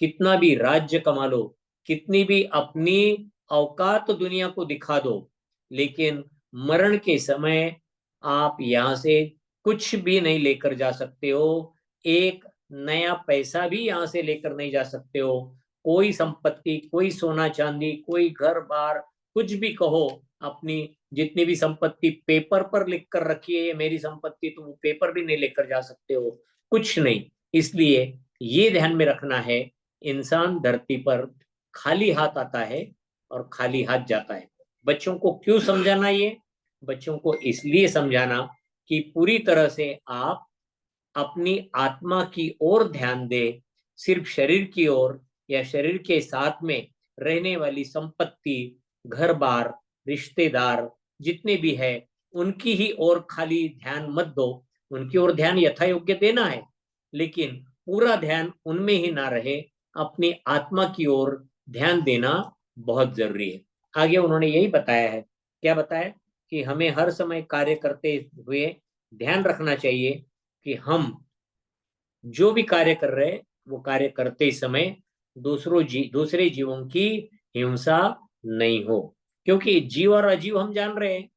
कितना भी राज्य कमा लो, कितनी भी अपनी औकात दुनिया को दिखा दो, लेकिन मरण के समय आप यहां से कुछ भी नहीं लेकर जा सकते हो। एक नया पैसा भी यहां से लेकर नहीं जा सकते हो। कोई संपत्ति, कोई सोना चांदी, कोई घर बार, कुछ भी कहो, अपनी जितनी भी संपत्ति पेपर पर लिख कर रखी है ये मेरी संपत्ति, तो वो पेपर भी नहीं लेकर जा सकते हो, कुछ नहीं। इसलिए ये ध्यान में रखना है, इंसान धरती पर खाली हाथ आता है और खाली हाथ जाता है। बच्चों को क्यों समझाना ये? बच्चों को इसलिए समझाना कि पूरी तरह से आप अपनी आत्मा की ओर ध्यान दे, सिर्फ शरीर की ओर या शरीर के साथ में रहने वाली संपत्ति, घर बार, रिश्तेदार जितने भी है, उनकी ही ओर खाली ध्यान मत दो। उनकी ओर ध्यान यथा योग्य देना है, लेकिन पूरा ध्यान उनमें ही ना रहे, अपनी आत्मा की ओर ध्यान देना बहुत जरूरी है। आगे उन्होंने यही बताया है, क्या बताया, कि हमें हर समय कार्य करते हुए ध्यान रखना चाहिए कि हम जो भी कार्य कर रहे हैं वो कार्य करते समय दूसरे जीवों की हिंसा नहीं हो। क्योंकि जीव और अजीव हम जान रहे हैं,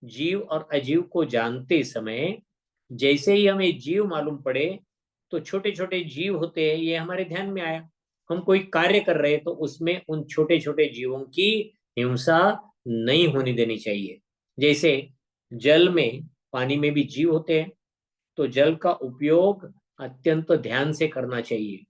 जीव और अजीव को जानते समय जैसे ही हमें जीव मालूम पड़े, तो छोटे छोटे जीव होते हैं ये हमारे ध्यान में आया, हम कोई कार्य कर रहे हैं तो उसमें उन छोटे छोटे जीवों की हिंसा नहीं होने देनी चाहिए। जैसे जल में, पानी में भी जीव होते हैं, तो जल का उपयोग अत्यंत ध्यान से करना चाहिए,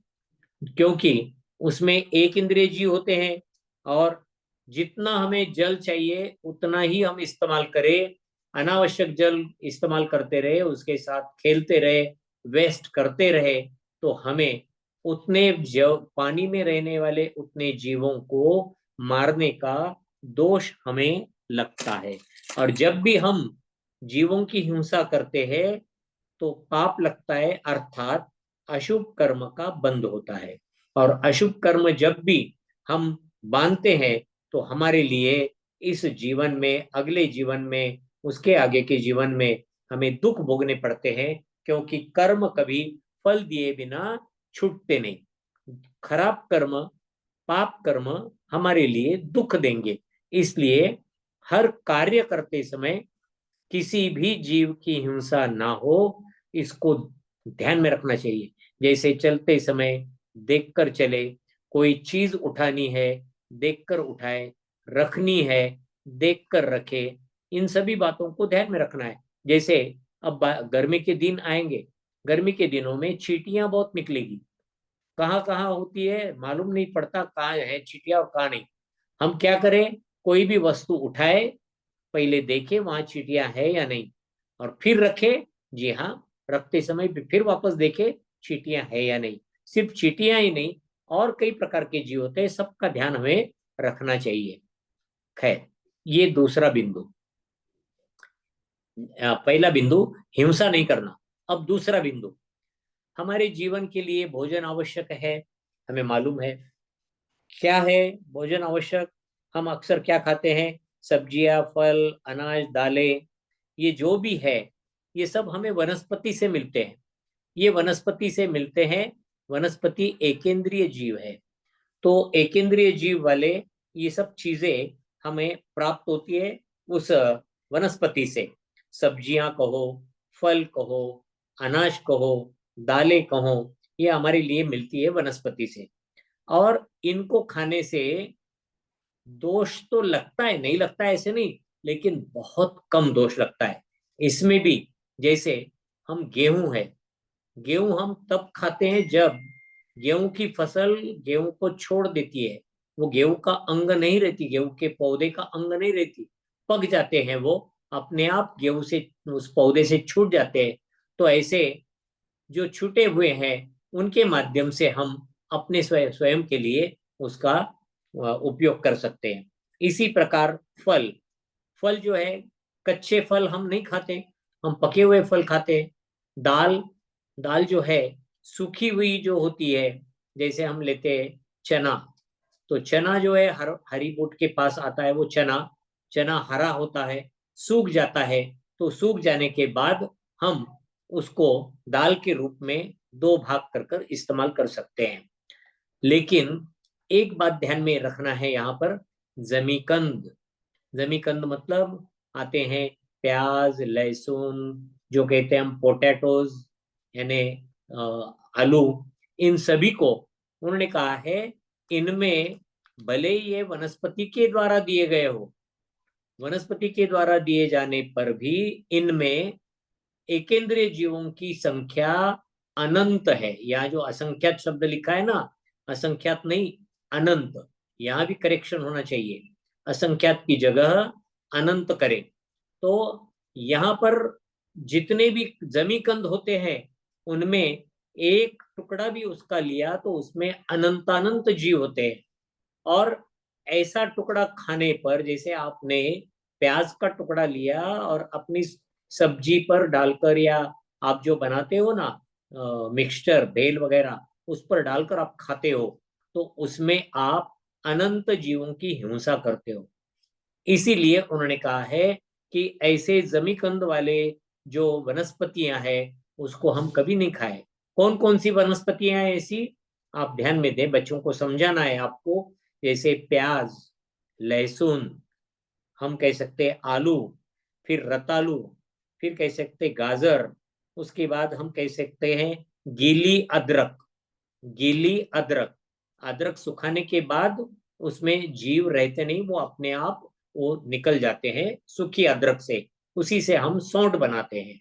क्योंकि उसमें एक इंद्रिय जीव होते हैं, और जितना हमें जल चाहिए उतना ही हम इस्तेमाल करें। अनावश्यक जल इस्तेमाल करते रहे, उसके साथ खेलते रहे, वेस्ट करते रहे, तो हमें उतने पानी में रहने वाले उतने जीवों को मारने का दोष हमें लगता है। और जब भी हम जीवों की हिंसा करते हैं तो पाप लगता है, अर्थात अशुभ कर्म का बंध होता है। और अशुभ कर्म जब भी हम बांधते हैं तो हमारे लिए इस जीवन में, अगले जीवन में, उसके आगे के जीवन में हमें दुख भोगने पड़ते हैं, क्योंकि कर्म कभी फल दिए बिना छूटते नहीं। खराब कर्म, पाप कर्म हमारे लिए दुख देंगे। इसलिए हर कार्य करते समय किसी भी जीव की हिंसा ना हो, इसको ध्यान में रखना चाहिए। जैसे चलते समय देखकर चले, कोई चीज उठानी है देखकर उठाए, रखनी है देखकर रखे, इन सभी बातों को ध्यान में रखना है। जैसे अब गर्मी के दिन आएंगे, गर्मी के दिनों में चींटियां बहुत निकलेगी, कहाँ कहाँ होती है मालूम नहीं पड़ता, कहाँ है चींटियां और कहाँ नहीं। हम क्या करें, कोई भी वस्तु उठाए, पहले देखे वहां चींटियां है या नहीं, और फिर रखे। जी हाँ, रखते समय भी फिर वापस देखे चींटियां है या नहीं। सिर्फ चींटियां ही नहीं, और कई प्रकार के जीव होते हैं, सबका ध्यान हमें रखना चाहिए। खैर, ये दूसरा बिंदु। पहला बिंदु हिंसा नहीं करना। अब दूसरा बिंदु, हमारे जीवन के लिए भोजन आवश्यक है, हमें मालूम है क्या है भोजन आवश्यक। हम अक्सर क्या खाते हैं, सब्जियां, फल, अनाज, दालें, ये जो भी है ये सब हमें वनस्पति से मिलते हैं। ये वनस्पति से मिलते हैं। वनस्पति एकेंद्रीय जीव है, तो एकेंद्रीय जीव वाले ये सब चीजें हमें प्राप्त होती है उस वनस्पति से। सब्जियां कहो, फल कहो, अनाज कहो, दालें कहो, ये हमारे लिए मिलती है वनस्पति से। और इनको खाने से दोष तो लगता है, नहीं लगता है ऐसे नहीं, लेकिन बहुत कम दोष लगता है इसमें भी। जैसे हम गेहूं है, गेहूं हम तब खाते हैं जब गेहूं की फसल गेहूं को छोड़ देती है, वो गेहूं का अंग नहीं रहती, गेहूं के पौधे का अंग नहीं रहती, पक जाते हैं वो अपने आप गेहूं से, उस पौधे से छूट जाते हैं। तो ऐसे जो छूटे हुए हैं उनके माध्यम से हम अपने स्वयं के लिए उसका उपयोग कर सकते हैं। इसी प्रकार फल, फल जो है, कच्चे फल हम नहीं खाते, हम पके हुए फल खाते हैं। दाल, दाल जो है सूखी हुई जो होती है, जैसे हम लेते हैं चना, तो चना जो है हरी बूट के पास आता है वो चना, चना हरा होता है, सूख जाता है, तो सूख जाने के बाद हम उसको दाल के रूप में दो भाग कर कर इस्तेमाल कर सकते हैं। लेकिन एक बात ध्यान में रखना है यहाँ पर, जमीकंद, जमीकंद मतलब आते हैं प्याज, लहसुन, जो कहते हैं हम पोटैटोज, यानी आलू, इन सभी को उन्होंने कहा है इनमें भले ही ये वनस्पति के द्वारा दिए गए हो, वनस्पति के द्वारा दिए जाने पर भी इनमें एकेंद्रीय जीवों की संख्या अनंत है। यहाँ जो असंख्यात शब्द लिखा है ना, असंख्यात नहीं, अनंत, यहाँ भी करेक्शन होना चाहिए, असंख्यात की जगह अनंत करे। तो यहाँ पर जितने भी जमीकंद होते हैं उनमें एक टुकड़ा भी उसका लिया तो उसमें अनंतानंत जीव होते हैं। और ऐसा टुकड़ा खाने पर, जैसे आपने प्याज का टुकड़ा लिया और अपनी सब्जी पर डालकर, या आप जो बनाते हो ना मिक्सचर भेल वगैरह, उस पर डालकर आप खाते हो, तो उसमें आप अनंत जीवों की हिंसा करते हो। इसीलिए उन्होंने कहा है कि ऐसे जमीकंद वाले जो वनस्पतियां हैं उसको हम कभी नहीं खाएं। कौन कौन सी वनस्पतियां हैं ऐसी, आप ध्यान में दें, बच्चों को समझाना है आपको। जैसे प्याज, लहसुन, हम कह सकते हैं आलू, फिर रतालू, फिर कह सकते हैं गाजर, उसके बाद हम कह सकते हैं गीली अदरक, गीली अदरक। अदरक सुखाने के बाद उसमें जीव रहते नहीं, वो अपने आप वो निकल जाते हैं सूखी अदरक से, उसी से हम सौंठ बनाते हैं।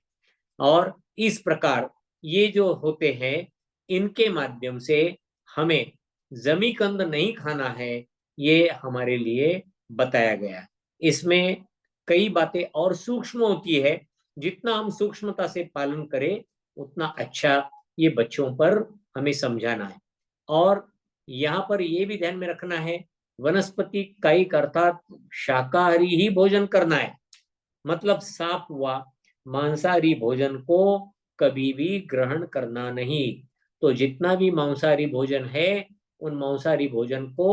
और इस प्रकार ये जो होते हैं इनके माध्यम से हमें जमीकंद नहीं खाना है, ये हमारे लिए बताया गया। इसमें कई बातें और सूक्ष्म होती है, जितना हम सूक्ष्मता से पालन करें उतना अच्छा, ये बच्चों पर हमें समझाना है। और यहाँ पर ये भी ध्यान में रखना है, वनस्पति कायिक अर्थात शाकाहारी ही भोजन करना है, मतलब साफ हुआ, मांसाहारी भोजन को कभी भी ग्रहण करना नहीं। तो जितना भी मांसाहारी भोजन है उन मांसाहारी भोजन को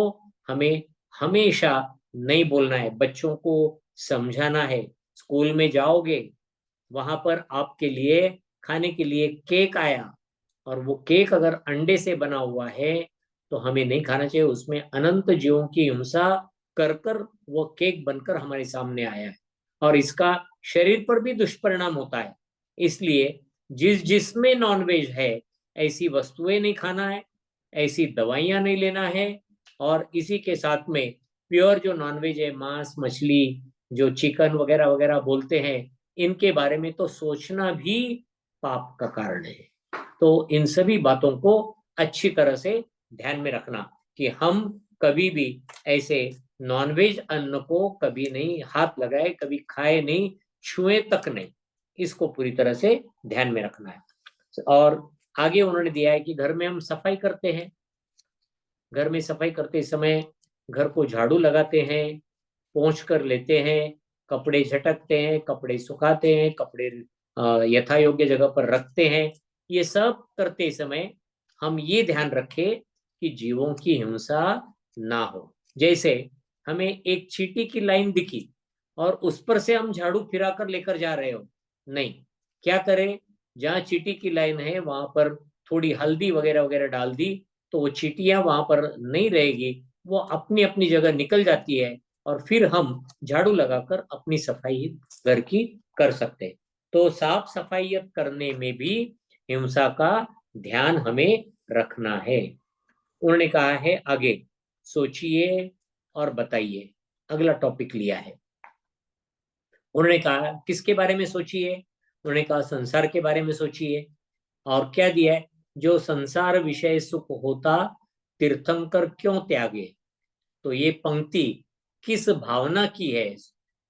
हमें हमेशा नहीं बोलना है, बच्चों को समझाना है। स्कूल में जाओगे, वहां पर आपके लिए खाने के लिए केक आया, और वो केक अगर अंडे से बना हुआ है तो हमें नहीं खाना चाहिए, उसमें अनंत जीवों की हिंसा कर कर वो केक बनकर हमारे सामने आया है, और इसका शरीर पर भी दुष्परिणाम होता है। इसलिए जिसमें नॉनवेज है ऐसी वस्तुएं नहीं खाना है, ऐसी दवाइयां नहीं लेना है, और इसी के साथ में प्योर जो नॉनवेज है, मांस मछली, जो चिकन वगैरह वगैरह बोलते हैं, इनके बारे में तो सोचना भी पाप का कारण है। तो इन सभी बातों को अच्छी तरह से ध्यान में रखना कि हम कभी भी ऐसे नॉनवेज अन्न को कभी नहीं हाथ लगाए, कभी खाए नहीं, छुए तक नहीं। इसको पूरी तरह से ध्यान में रखना है। और आगे उन्होंने दिया है कि घर में हम सफाई करते हैं, घर में सफाई करते समय घर को झाड़ू लगाते हैं, पोंछ कर लेते हैं, कपड़े झटकते हैं, कपड़े सुखाते हैं, कपड़े यथा योग्य जगह पर रखते हैं। ये सब करते समय हम ये ध्यान रखें कि जीवों की हिंसा ना हो। जैसे हमें एक चींटी की लाइन दिखी और उस पर से हम झाड़ू फिरा कर लेकर जा रहे हो, नहीं। क्या करें, जहाँ चींटी की लाइन है वहां पर थोड़ी हल्दी वगैरह वगैरह डाल दी, तो वो चींटियां वहां पर नहीं रहेगी, वो अपनी अपनी जगह निकल जाती है, और फिर हम झाड़ू लगाकर अपनी सफाई घर की कर सकते हैं। तो साफ सफाई करने में भी हिंसा का ध्यान हमें रखना है। उन्होंने कहा है आगे, सोचिए और बताइए, अगला टॉपिक लिया है। उन्होंने कहा किसके बारे में सोचिए? उन्होंने कहा संसार के बारे में सोचिए। और क्या दिया है? जो संसार विषय सुख होता, तीर्थंकर क्यों त्यागे। तो ये पंक्ति किस भावना की है?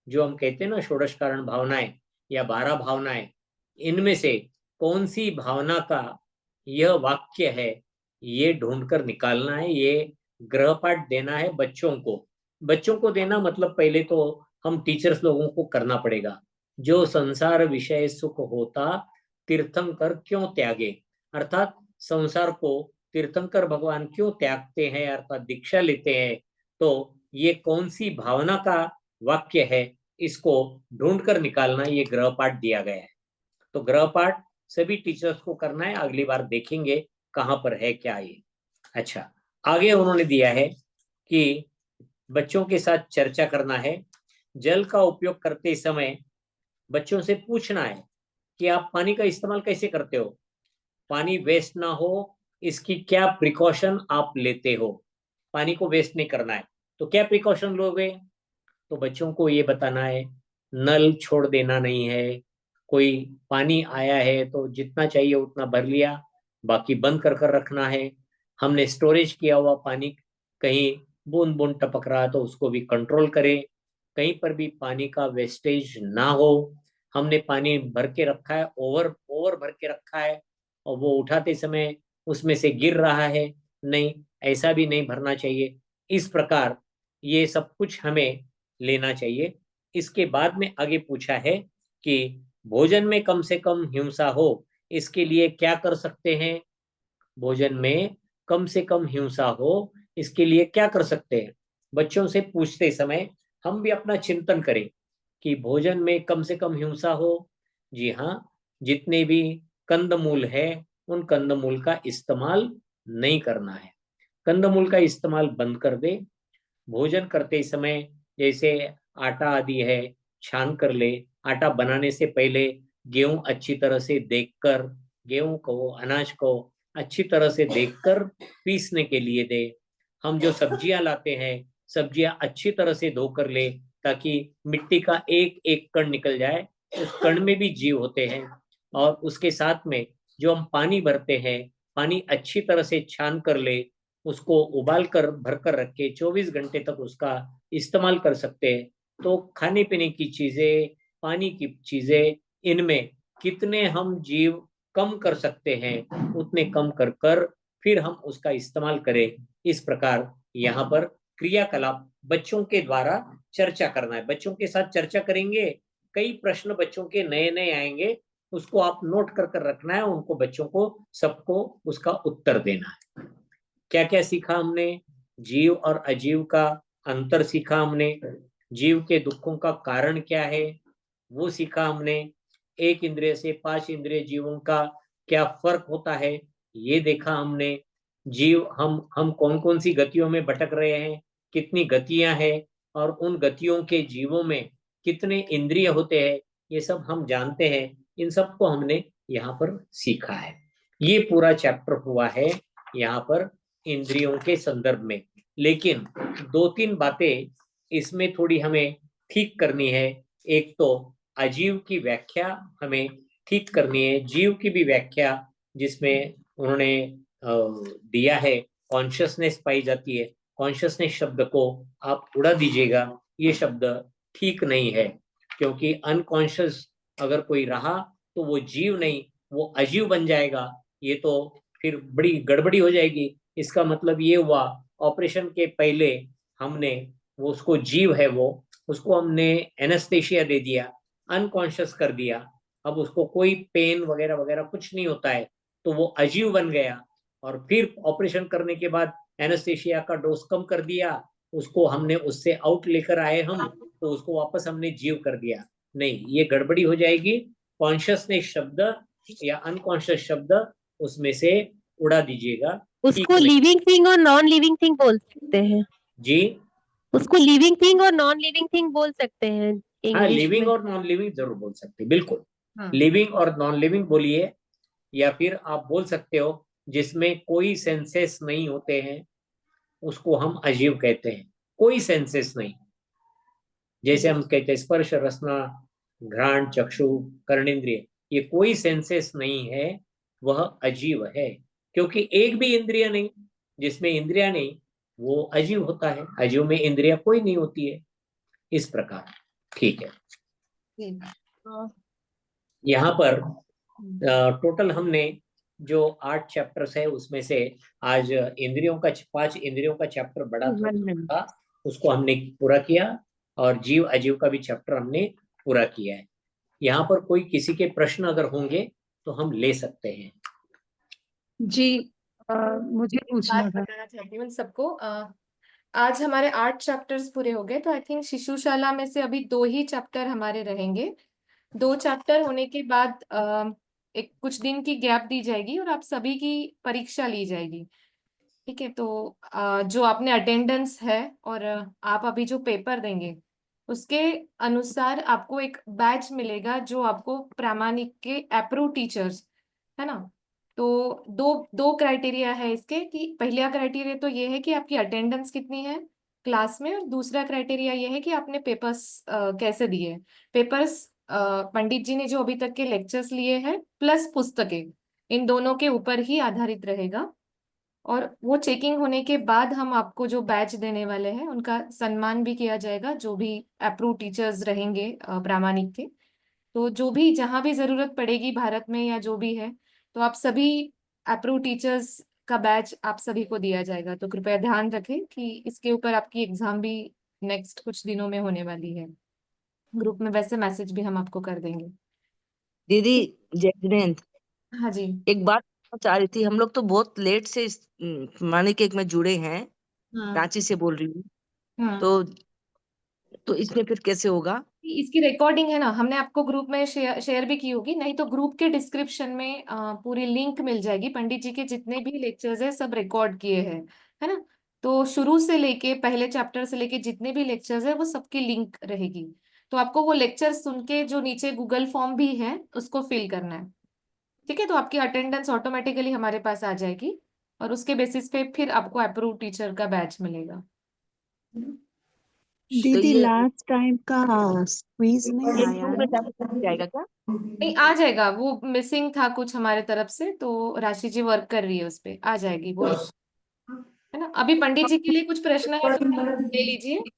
जो हम कहते हैं ना षोडश कारण भावनाएं या 12 भावनाएं, इनमें से कौन सी भावना का यह वाक्य है, ये ढूंढकर निकालना है। ये गृहपाठ देना है बच्चों को। बच्चों को देना मतलब पहले तो हम टीचर्स लोगों को करना पड़ेगा। जो संसार विषय सुख होता, तीर्थंकर क्यों त्यागे, अर्थात संसार को तीर्थंकर भगवान क्यों त्यागते हैं, अर्थात दीक्षा लेते हैं। तो ये कौन सी भावना का वाक्य है, इसको ढूंढकर निकालना, ये गृहपाठ दिया गया है। तो गृहपाठ सभी टीचर्स को करना है, अगली बार देखेंगे कहां पर है क्या ये। अच्छा, आगे उन्होंने दिया है कि बच्चों के साथ चर्चा करना है। जल का उपयोग करते समय बच्चों से पूछना है कि आप पानी का इस्तेमाल कैसे करते हो, पानी वेस्ट ना हो, इसकी क्या प्रिकॉशन आप लेते हो। पानी को वेस्ट नहीं करना है, तो क्या प्रिकॉशन लोगे? तो बच्चों को ये बताना है, नल छोड़ देना नहीं है। कोई पानी आया है तो जितना चाहिए उतना भर लिया, बाकी बंद कर कर रखना है। हमने स्टोरेज किया हुआ पानी, कहीं बूंद बूंद टपक रहा है तो उसको भी कंट्रोल करें। कहीं पर भी पानी का वेस्टेज ना हो। हमने पानी भर के रखा है, ओवर ओवर भर के रखा है, और वो उठाते समय उसमें से गिर रहा है, नहीं, ऐसा भी नहीं भरना चाहिए। इस प्रकार ये सब कुछ हमें लेना चाहिए। इसके बाद में आगे पूछा है कि भोजन में कम से कम हिंसा हो, इसके लिए क्या कर सकते हैं। भोजन में कम से कम हिंसा हो, इसके लिए क्या कर सकते हैं। बच्चों से पूछते समय हम भी अपना चिंतन करें कि भोजन में कम से कम हिंसा हो। जी हाँ, जितने भी कंदमूल है उन कंदमूल का इस्तेमाल नहीं करना है, कंदमूल का इस्तेमाल बंद कर दे। भोजन करते समय जैसे आटा आदि है, छान कर ले। आटा बनाने से पहले गेहूं अच्छी तरह से देखकर, गेहूं को, अनाज को अच्छी तरह से देखकर पीसने के लिए दे। हम जो सब्जियां लाते हैं, सब्जियां अच्छी तरह से धोकर ले, ताकि मिट्टी का एक एक कण निकल जाए। उस कण में भी जीव होते हैं। और उसके साथ में जो हम पानी भरते हैं, पानी अच्छी तरह से छान कर ले, उसको उबाल कर भर कर रख के 24 घंटे तक उसका इस्तेमाल कर सकते हैं। तो खाने पीने की चीजें, पानी की चीजें, इनमें कितने हम जीव कम कर सकते हैं, उतने कम कर कर फिर हम उसका इस्तेमाल करें। इस प्रकार यहाँ पर क्रियाकलाप बच्चों के द्वारा चर्चा करना है। बच्चों के साथ चर्चा करेंगे, कई प्रश्न बच्चों के नए नए आएंगे, उसको आप नोट कर कर रखना है, उनको बच्चों को सबको उसका उत्तर देना है। क्या क्या सीखा हमने? जीव और अजीव का अंतर सीखा हमने। जीव के दुखों का कारण क्या है वो सीखा हमने। एक इंद्रिय से 5 इंद्रिय जीवों का क्या फर्क होता है ये देखा हमने। जीव, हम कौन कौन सी गतियों में भटक रहे हैं, कितनी गतियां हैं, और उन गतियों के जीवों में कितने इंद्रिय होते हैं, ये सब हम जानते हैं। इन सब को हमने यहाँ पर सीखा है। ये पूरा चैप्टर हुआ है यहाँ पर इंद्रियों के संदर्भ में। लेकिन दो तीन बातें इसमें थोड़ी हमें ठीक करनी है। एक तो अजीव की व्याख्या हमें ठीक करनी है, जीव की भी व्याख्या जिसमें उन्होंने दिया है कॉन्शियसनेस पाई जाती है। कॉन्शियसनेस शब्द को आप उड़ा दीजिएगा, ये शब्द ठीक नहीं है, क्योंकि अनकॉन्शियस अगर कोई रहा तो वो जीव नहीं, वो अजीव बन जाएगा। ये तो फिर बड़ी गड़बड़ी हो जाएगी। इसका मतलब ये हुआ ऑपरेशन के पहले हमने वो उसको जीव है वो उसको हमने एनेस्थेशिया दे दिया, अनकॉन्शियस कर दिया। अब उसको कोई पेन वगैरह वगैरह कुछ नहीं होता है, तो वो अजीव बन गया। और फिर ऑपरेशन करने के बाद एनेस्थेशिया का डोज कम कर दिया, उसको हमने उससे आउट लेकर आए हम, तो उसको वापस हमने जीव कर दिया। नहीं, ये गड़बड़ी हो जाएगी। कॉन्शियसनेस शब्द या अनकॉन्शियस शब्द उसमें से उड़ा दीजिएगा, ठीक उसको नहीं। लिविंग थिंग और नॉन लिविंग थिंग बोल सकते हैं। जी उसको लिविंग थिंग और नॉन लिविंग थिंग बोल सकते हैं हाँ, इंग्लिश लिविंग में। और नॉन लिविंग जरूर बोल सकते हैं, बिल्कुल। हाँ। लिविंग और नॉन लिविंग बोलिए, या फिर आप बोल सकते हो जिसमें कोई सेंसेस नहीं होते हैं उसको हम अजीव कहते हैं। कोई सेंसेस नहीं, जैसे हम कहते हैं स्पर्श रसना घ्राण चक्षु कर्णेंद्रिय, ये कोई सेंसेस नहीं है, वह अजीव है। क्योंकि एक भी इंद्रिय नहीं, जिसमें इंद्रिया नहीं वो अजीव होता है। अजीव में इंद्रिया कोई नहीं होती है। इस प्रकार ठीक है। यहाँ पर टोटल हमने जो 8 चैप्टर्स है उसमें से आज इंद्रियों का 5 इंद्रियों का चैप्टर बड़ा था, उसको हमने पूरा किया। और जीव अजीव का भी चैप्टर हमने पूरा किया है। यहाँ पर कोई किसी के प्रश्न अगर होंगे तो हम ले सकते हैं। जी मुझे पूछना बात था। बताना चाहती हूँ सबको। आज हमारे 8 चैप्टर्स पूरे हो गए, तो आई थिंक शिशुशाला में से अभी 2 ही चैप्टर हमारे रहेंगे। 2 चैप्टर होने के बाद एक कुछ दिन की गैप दी जाएगी और आप सभी की परीक्षा ली जाएगी। ठीक है, तो जो आपने अटेंडेंस है और आप अभी जो पेपर देंगे उसके अनुसार आपको एक बैच मिलेगा जो आपको प्रामाणिक के अप्रूव टीचर्स, है ना। तो दो दो क्राइटेरिया है इसके, कि पहला क्राइटेरिया तो ये है कि आपकी अटेंडेंस कितनी है क्लास में, और दूसरा क्राइटेरिया ये है कि आपने पेपर्स कैसे दिए। पेपर्स पंडित जी ने जो अभी तक के लेक्चर्स लिए हैं प्लस पुस्तकें, इन दोनों के ऊपर ही आधारित रहेगा। और वो चेकिंग होने के बाद हम आपको जो बैच देने वाले हैं उनका सम्मान भी किया जाएगा, जो भी अप्रूव टीचर्स रहेंगे प्रामाणिक के। तो जो भी जहां भी जरूरत पड़ेगी भारत में या जो भी है, तो आप सभी अप्रूव टीचर्स का बैच आप सभी को दिया जाएगा। तो कृपया ध्यान रखें कि इसके ऊपर आपकी एग्जाम भी नेक्स्ट कुछ दिनों में होने वाली है। ग्रुप में वैसे मैसेज भी हम आपको कर देंगे। दीदी जय जिनेंद्र, हाँ जी। एक बात पूछना चाह रही थी। हम लोग तो बहुत लेट से इस मानिक एक में जुड़े हैं, हाँ रांची से बोल रही हूँ। हाँ, तो इसमें फिर कैसे होगा? इसकी रिकॉर्डिंग है ना, हमने आपको ग्रुप में शेयर भी की होगी, नहीं तो ग्रुप के डिस्क्रिप्शन में पूरी लिंक मिल जाएगी। पंडित जी के जितने भी लेक्चर्स है सब रिकॉर्ड किए हैं, है ना। तो शुरू से लेके पहले चैप्टर से लेके जितने भी लेक्चर्स है वो सबकी लिंक रहेगी। तो आपको वो लेक्चर सुन के जो नीचे गूगल फॉर्म भी है उसको फिल करना है। ठीक है, तो आपकी अटेंडेंस ऑटोमेटिकली हमारे पास आ जाएगी और उसके बेसिस पे फिर आपको अप्रूव टीचर का बैच मिलेगा। तो दीदी ये लास्ट टाइम का क्विज नहीं एक आया रूम में है। जाकर जाएगा क्या? नहीं, आ जाएगा, वो मिसिंग था कुछ हमारे तरफ से, तो राशि जी वर्क कर रही है उस पे, आ जाएगी वो, है ना। अभी पंडित जी के लिए कुछ प्रश्न है तो ले लीजिए। ठीक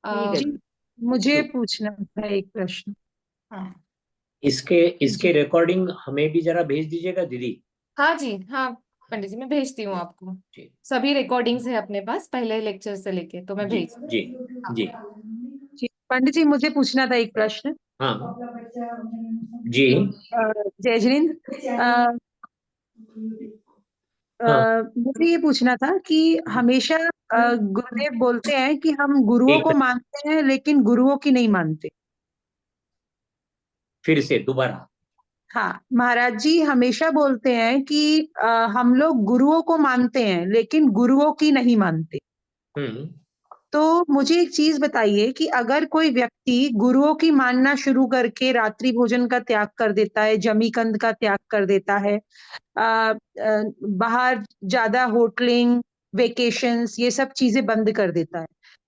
है। जी मुझे पूछना था एक प्रश्न। हाँ इसके रिकॉर्डिंग हमें भी जरा भेज दीजिएगा दीदी। हाँ जी, हाँ पंडित जी मैं भेजती हूँ आपको। जी सभी रिकॉर्डिंग्स है अपने पास पहले लेक्चर से लेके, तो मैं जी भेज। जी जी जी पंडित जी मुझे पूछना था एक प्रश्न। हाँ जी जय जिनेंद्र, हाँ, मुझे ये पूछना था कि हमेशा गुरुदेव बोलते हैं कि हम गुरुओं एक को मिनट, मानते हैं लेकिन गुरुओं की नहीं मानते। फिर से दोबारा। हाँ, महाराज जी हमेशा बोलते हैं कि हम लोग गुरुओं को मानते हैं लेकिन गुरुओं की नहीं मानते। हम्म तो मुझे एक चीज बताइए कि अगर कोई व्यक्ति गुरुओं की मानना शुरू करके रात्रि भोजन का त्याग कर देता है, जमीकंद का त्याग कर देता है, बाहर ज्यादा होटलिंग वेकेशंस, ये सब चीजें बंद कर देता है।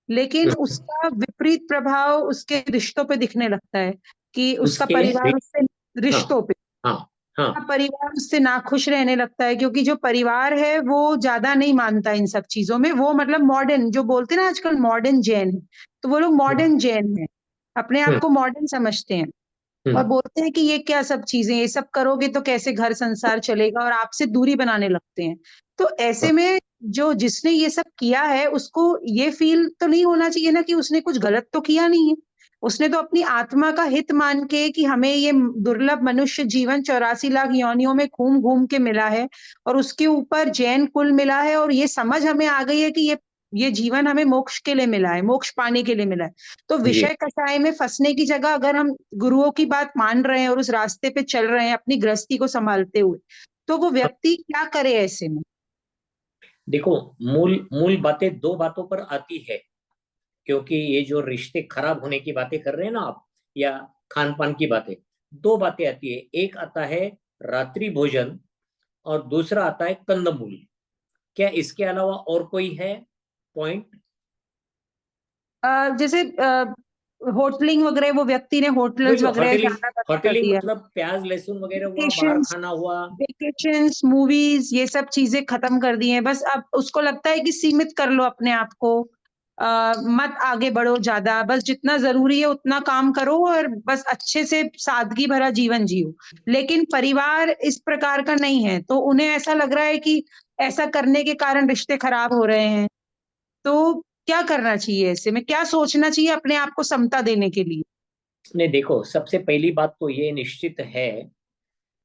लेकिन उसका विपरीत प्रभाव उसके रिश्तों पे दिखने लगता है कि उसका उसके परिवार उससे, हाँ रिश्तों पे हाँ हाँ उसका परिवार उससे नाखुश रहने लगता है, क्योंकि जो परिवार है वो ज्यादा नहीं मानता इन सब चीजों में। वो मतलब मॉडर्न, जो बोलते हैं ना आजकल मॉडर्न जैन है, तो वो लोग मॉडर्न जैन है, अपने आप हम्म, को मॉडर्न समझते हैं और बोलते हैं कि ये क्या सब चीजें, ये सब करोगे तो कैसे घर संसार चलेगा, और आपसे दूरी बनाने लगते हैं। तो ऐसे में जो जिसने ये सब किया है उसको ये फील तो नहीं होना चाहिए ना कि उसने कुछ गलत तो किया नहीं है। उसने तो अपनी आत्मा का हित मान के कि हमें ये दुर्लभ मनुष्य जीवन 84 लाख योनियों में घूम घूम के मिला है, और उसके ऊपर जैन कुल मिला है, और ये समझ हमें आ गई है कि ये जीवन हमें मोक्ष के लिए मिला है, मोक्ष पाने के लिए मिला है। तो जी विषय कषाय में फंसने की जगह अगर हम गुरुओं की बात मान रहे हैं और उस रास्ते पे चल रहे हैं अपनी गृहस्थी को संभालते हुए, तो वो व्यक्ति क्या करे ऐसे में? देखो, मूल मूल बातें दो बातों पर आती है, क्योंकि ये जो रिश्ते खराब होने की बातें कर रहे हैं ना आप, या खान पान की बातें, दो बातें आती है। एक आता है रात्रि भोजन और दूसरा आता है कंदमूल। क्या इसके अलावा और कोई है पॉइंट? जैसे होटलिंग वगैरह, वो व्यक्ति ने वही होटल्स तो वगैरह होटलिंग। जाना बंद कर होटलिंग दिया। मतलब प्याज लहसुन वगैरह हुआ, बाहर वेकेशंस, खाना हुआ। वेकेशंस, मूवीज, ये सब चीजें खत्म कर दी हैं। बस अब उसको लगता है कि सीमित कर लो अपने आप को, मत आगे बढ़ो ज्यादा, बस जितना जरूरी है उतना काम करो और बस अच्छे से सादगी भरा जीवन जियो। लेकिन परिवार इस प्रकार का नहीं है, तो उन्हें ऐसा लग रहा है कि ऐसा करने के कारण रिश्ते खराब हो रहे हैं। तो क्या करना चाहिए ऐसे में, क्या सोचना चाहिए अपने आप को समता देने के लिए? नहीं, देखो, सबसे पहली बात तो ये निश्चित है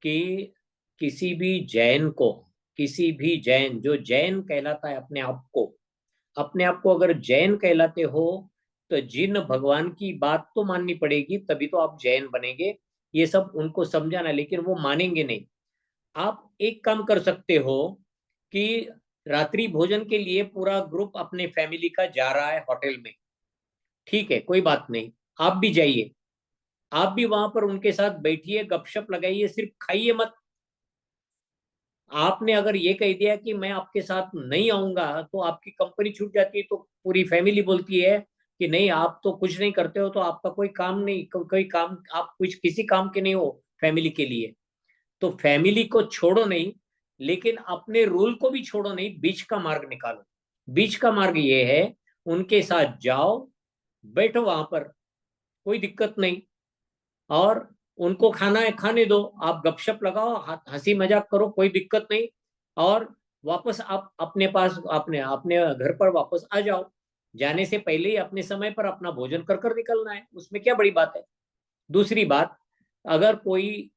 कि किसी भी जैन को, किसी भी जैन जो जैन कहलाता है अपने आप को अगर जैन कहलाते हो, तो जिन भगवान की बात तो माननी पड़ेगी, तभी तो आप जैन बनेंगे। ये सब उनको समझाना, लेकिन वो मानेंगे नहीं। आप एक काम कर सकते हो कि रात्रि भोजन के लिए पूरा ग्रुप अपने फैमिली का जा रहा है होटल में, ठीक है, कोई बात नहीं, आप भी जाइए, आप भी वहां पर उनके साथ बैठिए, गपशप लगाइए, सिर्फ खाइए मत। आपने अगर ये कह दिया कि मैं आपके साथ नहीं आऊंगा, तो आपकी कंपनी छूट जाती है, तो पूरी फैमिली बोलती है कि नहीं, आप तो कुछ नहीं करते हो, तो आपका कोई काम नहीं, कोई काम, आप कुछ किसी काम के नहीं हो फैमिली के लिए। तो फैमिली को छोड़ो नहीं, लेकिन अपने रूल को भी छोड़ो नहीं, बीच का मार्ग निकालो। बीच का मार्ग ये है, उनके साथ जाओ, बैठो वहां पर, कोई दिक्कत नहीं, और उनको खाना है खाने दो, आप गपशप लगाओ, हंसी मजाक करो, कोई दिक्कत नहीं, और वापस आप अपने पास, अपने अपने घर पर वापस आ जाओ। जाने से पहले ही अपने समय पर अपना भोजन कर कर निकलना है, उसमें क्या बड़ी बात है। दूसरी बात, अगर कोई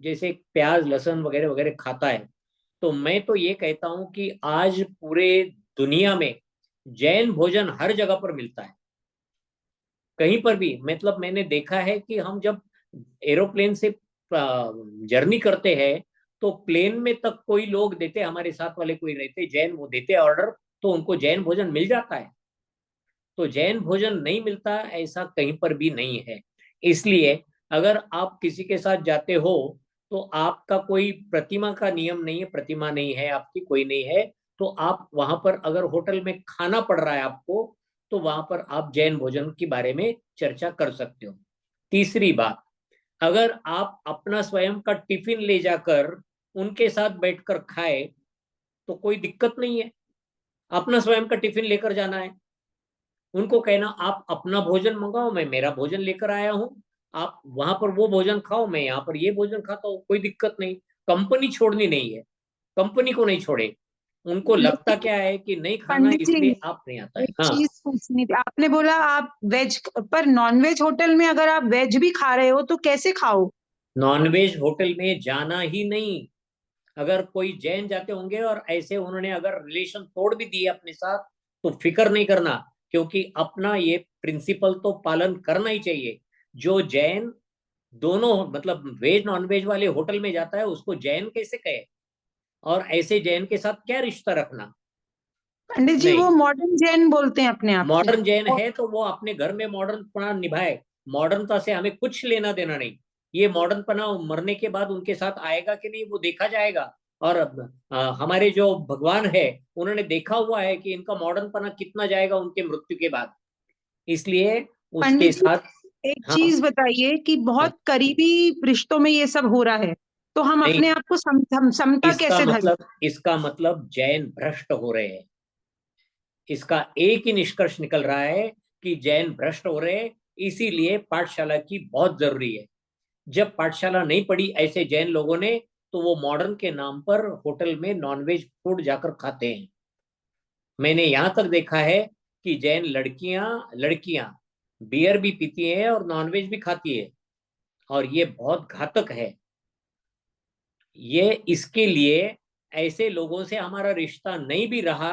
जैसे प्याज लहसुन वगैरह वगैरह खाता है, तो मैं तो ये कहता हूं कि आज पूरे दुनिया में जैन भोजन हर जगह पर मिलता है, कहीं पर भी। मतलब मैंने देखा है कि हम जब एरोप्लेन से जर्नी करते हैं, तो प्लेन में तक कोई लोग देते, हमारे साथ वाले कोई रहते जैन, वो देते ऑर्डर, तो उनको जैन भोजन मिल जाता है। तो जैन भोजन नहीं मिलता ऐसा कहीं पर भी नहीं है। इसलिए अगर आप किसी के साथ जाते हो, तो आपका कोई प्रतिमा का नियम नहीं है, प्रतिमा नहीं है आपकी, कोई नहीं है, तो आप वहां पर अगर होटल में खाना पड़ रहा है आपको, तो वहां पर आप जैन भोजन के बारे में चर्चा कर सकते हो। तीसरी बात, अगर आप अपना स्वयं का टिफिन ले जाकर उनके साथ बैठकर खाए, तो कोई दिक्कत नहीं है, अपना स्वयं का टिफिन लेकर जाना है। उनको कहना आप अपना भोजन मंगाओ, मैं मेरा भोजन लेकर आया हूं, आप वहां पर वो भोजन खाओ, मैं यहाँ पर ये भोजन खाता हूँ, कोई दिक्कत नहीं। कंपनी छोड़नी नहीं है, कंपनी को नहीं छोड़े। उनको लगता लेकिन क्या है कि नहीं खाना, पंडित जी, इसलिए आप नहीं आता है। एक हाँ, चीज पूछनी थी। आपने बोला आप वेज, पर नॉन वेज होटल में अगर आप वेज भी खा रहे हो तो कैसे खाओ? नॉनवेज होटल में जाना ही नहीं। अगर कोई जैन जाते होंगे और ऐसे उन्होंने अगर रिलेशन तोड़ भी दिए अपने साथ, तो फिक्र नहीं करना, क्योंकि अपना ये प्रिंसिपल तो पालन करना ही चाहिए। जो जैन दोनों, मतलब वेज नॉन वेज वाले होटल में जाता है, उसको जैन कैसे कहे? और ऐसे जैन के साथ क्या रिश्ता रखना? पंडित जी, वो नहीं, मॉडर्न जैन बोलते हैं अपने आप को। मॉडर्न जैन है तो वो अपने घर में मॉडर्न पना निभाए, मॉडर्नता से हमें कुछ लेना देना नहीं। ये मॉडर्न पना मरने के बाद उनके साथ आएगा कि नहीं, वो देखा जाएगा। और हमारे जो भगवान है उन्होंने देखा हुआ है कि इनका मॉडर्नपना कितना जाएगा उनके मृत्यु के बाद, इसलिए उसके पंडित जी, साथ। एक हाँ, चीज बताइए कि हाँ, बहुत करीबी रिश्तों में ये सब हो रहा है, तो हम नहीं, अपने आप को समता कैसे धरें? इसका मतलब जैन भ्रष्ट हो रहे हैं। इसका एक ही निष्कर्ष निकल रहा है कि जैन भ्रष्ट हो रहे हैं, इसीलिए पाठशाला की बहुत जरूरी है। जब पाठशाला नहीं पढ़ी ऐसे जैन लोगों ने, तो वो मॉडर्न के नाम पर होटल में नॉनवेज फूड जाकर खाते हैं। मैंने यहां तक देखा है कि जैन लड़कियां बियर भी पीती हैं और नॉनवेज भी खाती है, और ये बहुत घातक है। ये इसके लिए ऐसे लोगों से हमारा रिश्ता नहीं भी रहा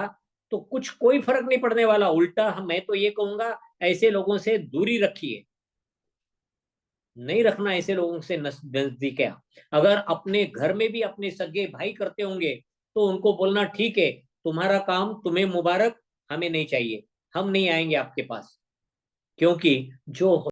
तो कुछ कोई फर्क नहीं पड़ने वाला। उल्टा मैं तो ये कहूंगा, ऐसे लोगों से दूरी रखिए, नहीं रखना ऐसे लोगों से नजदीक है। अगर अपने घर में भी अपने सगे भाई करते होंगे तो उनको बोलना, ठीक है, तुम्हारा काम, तुम्हें मुबारक, हमें नहीं चाहिए, हम नहीं आएंगे आपके पास। क्योंकि जो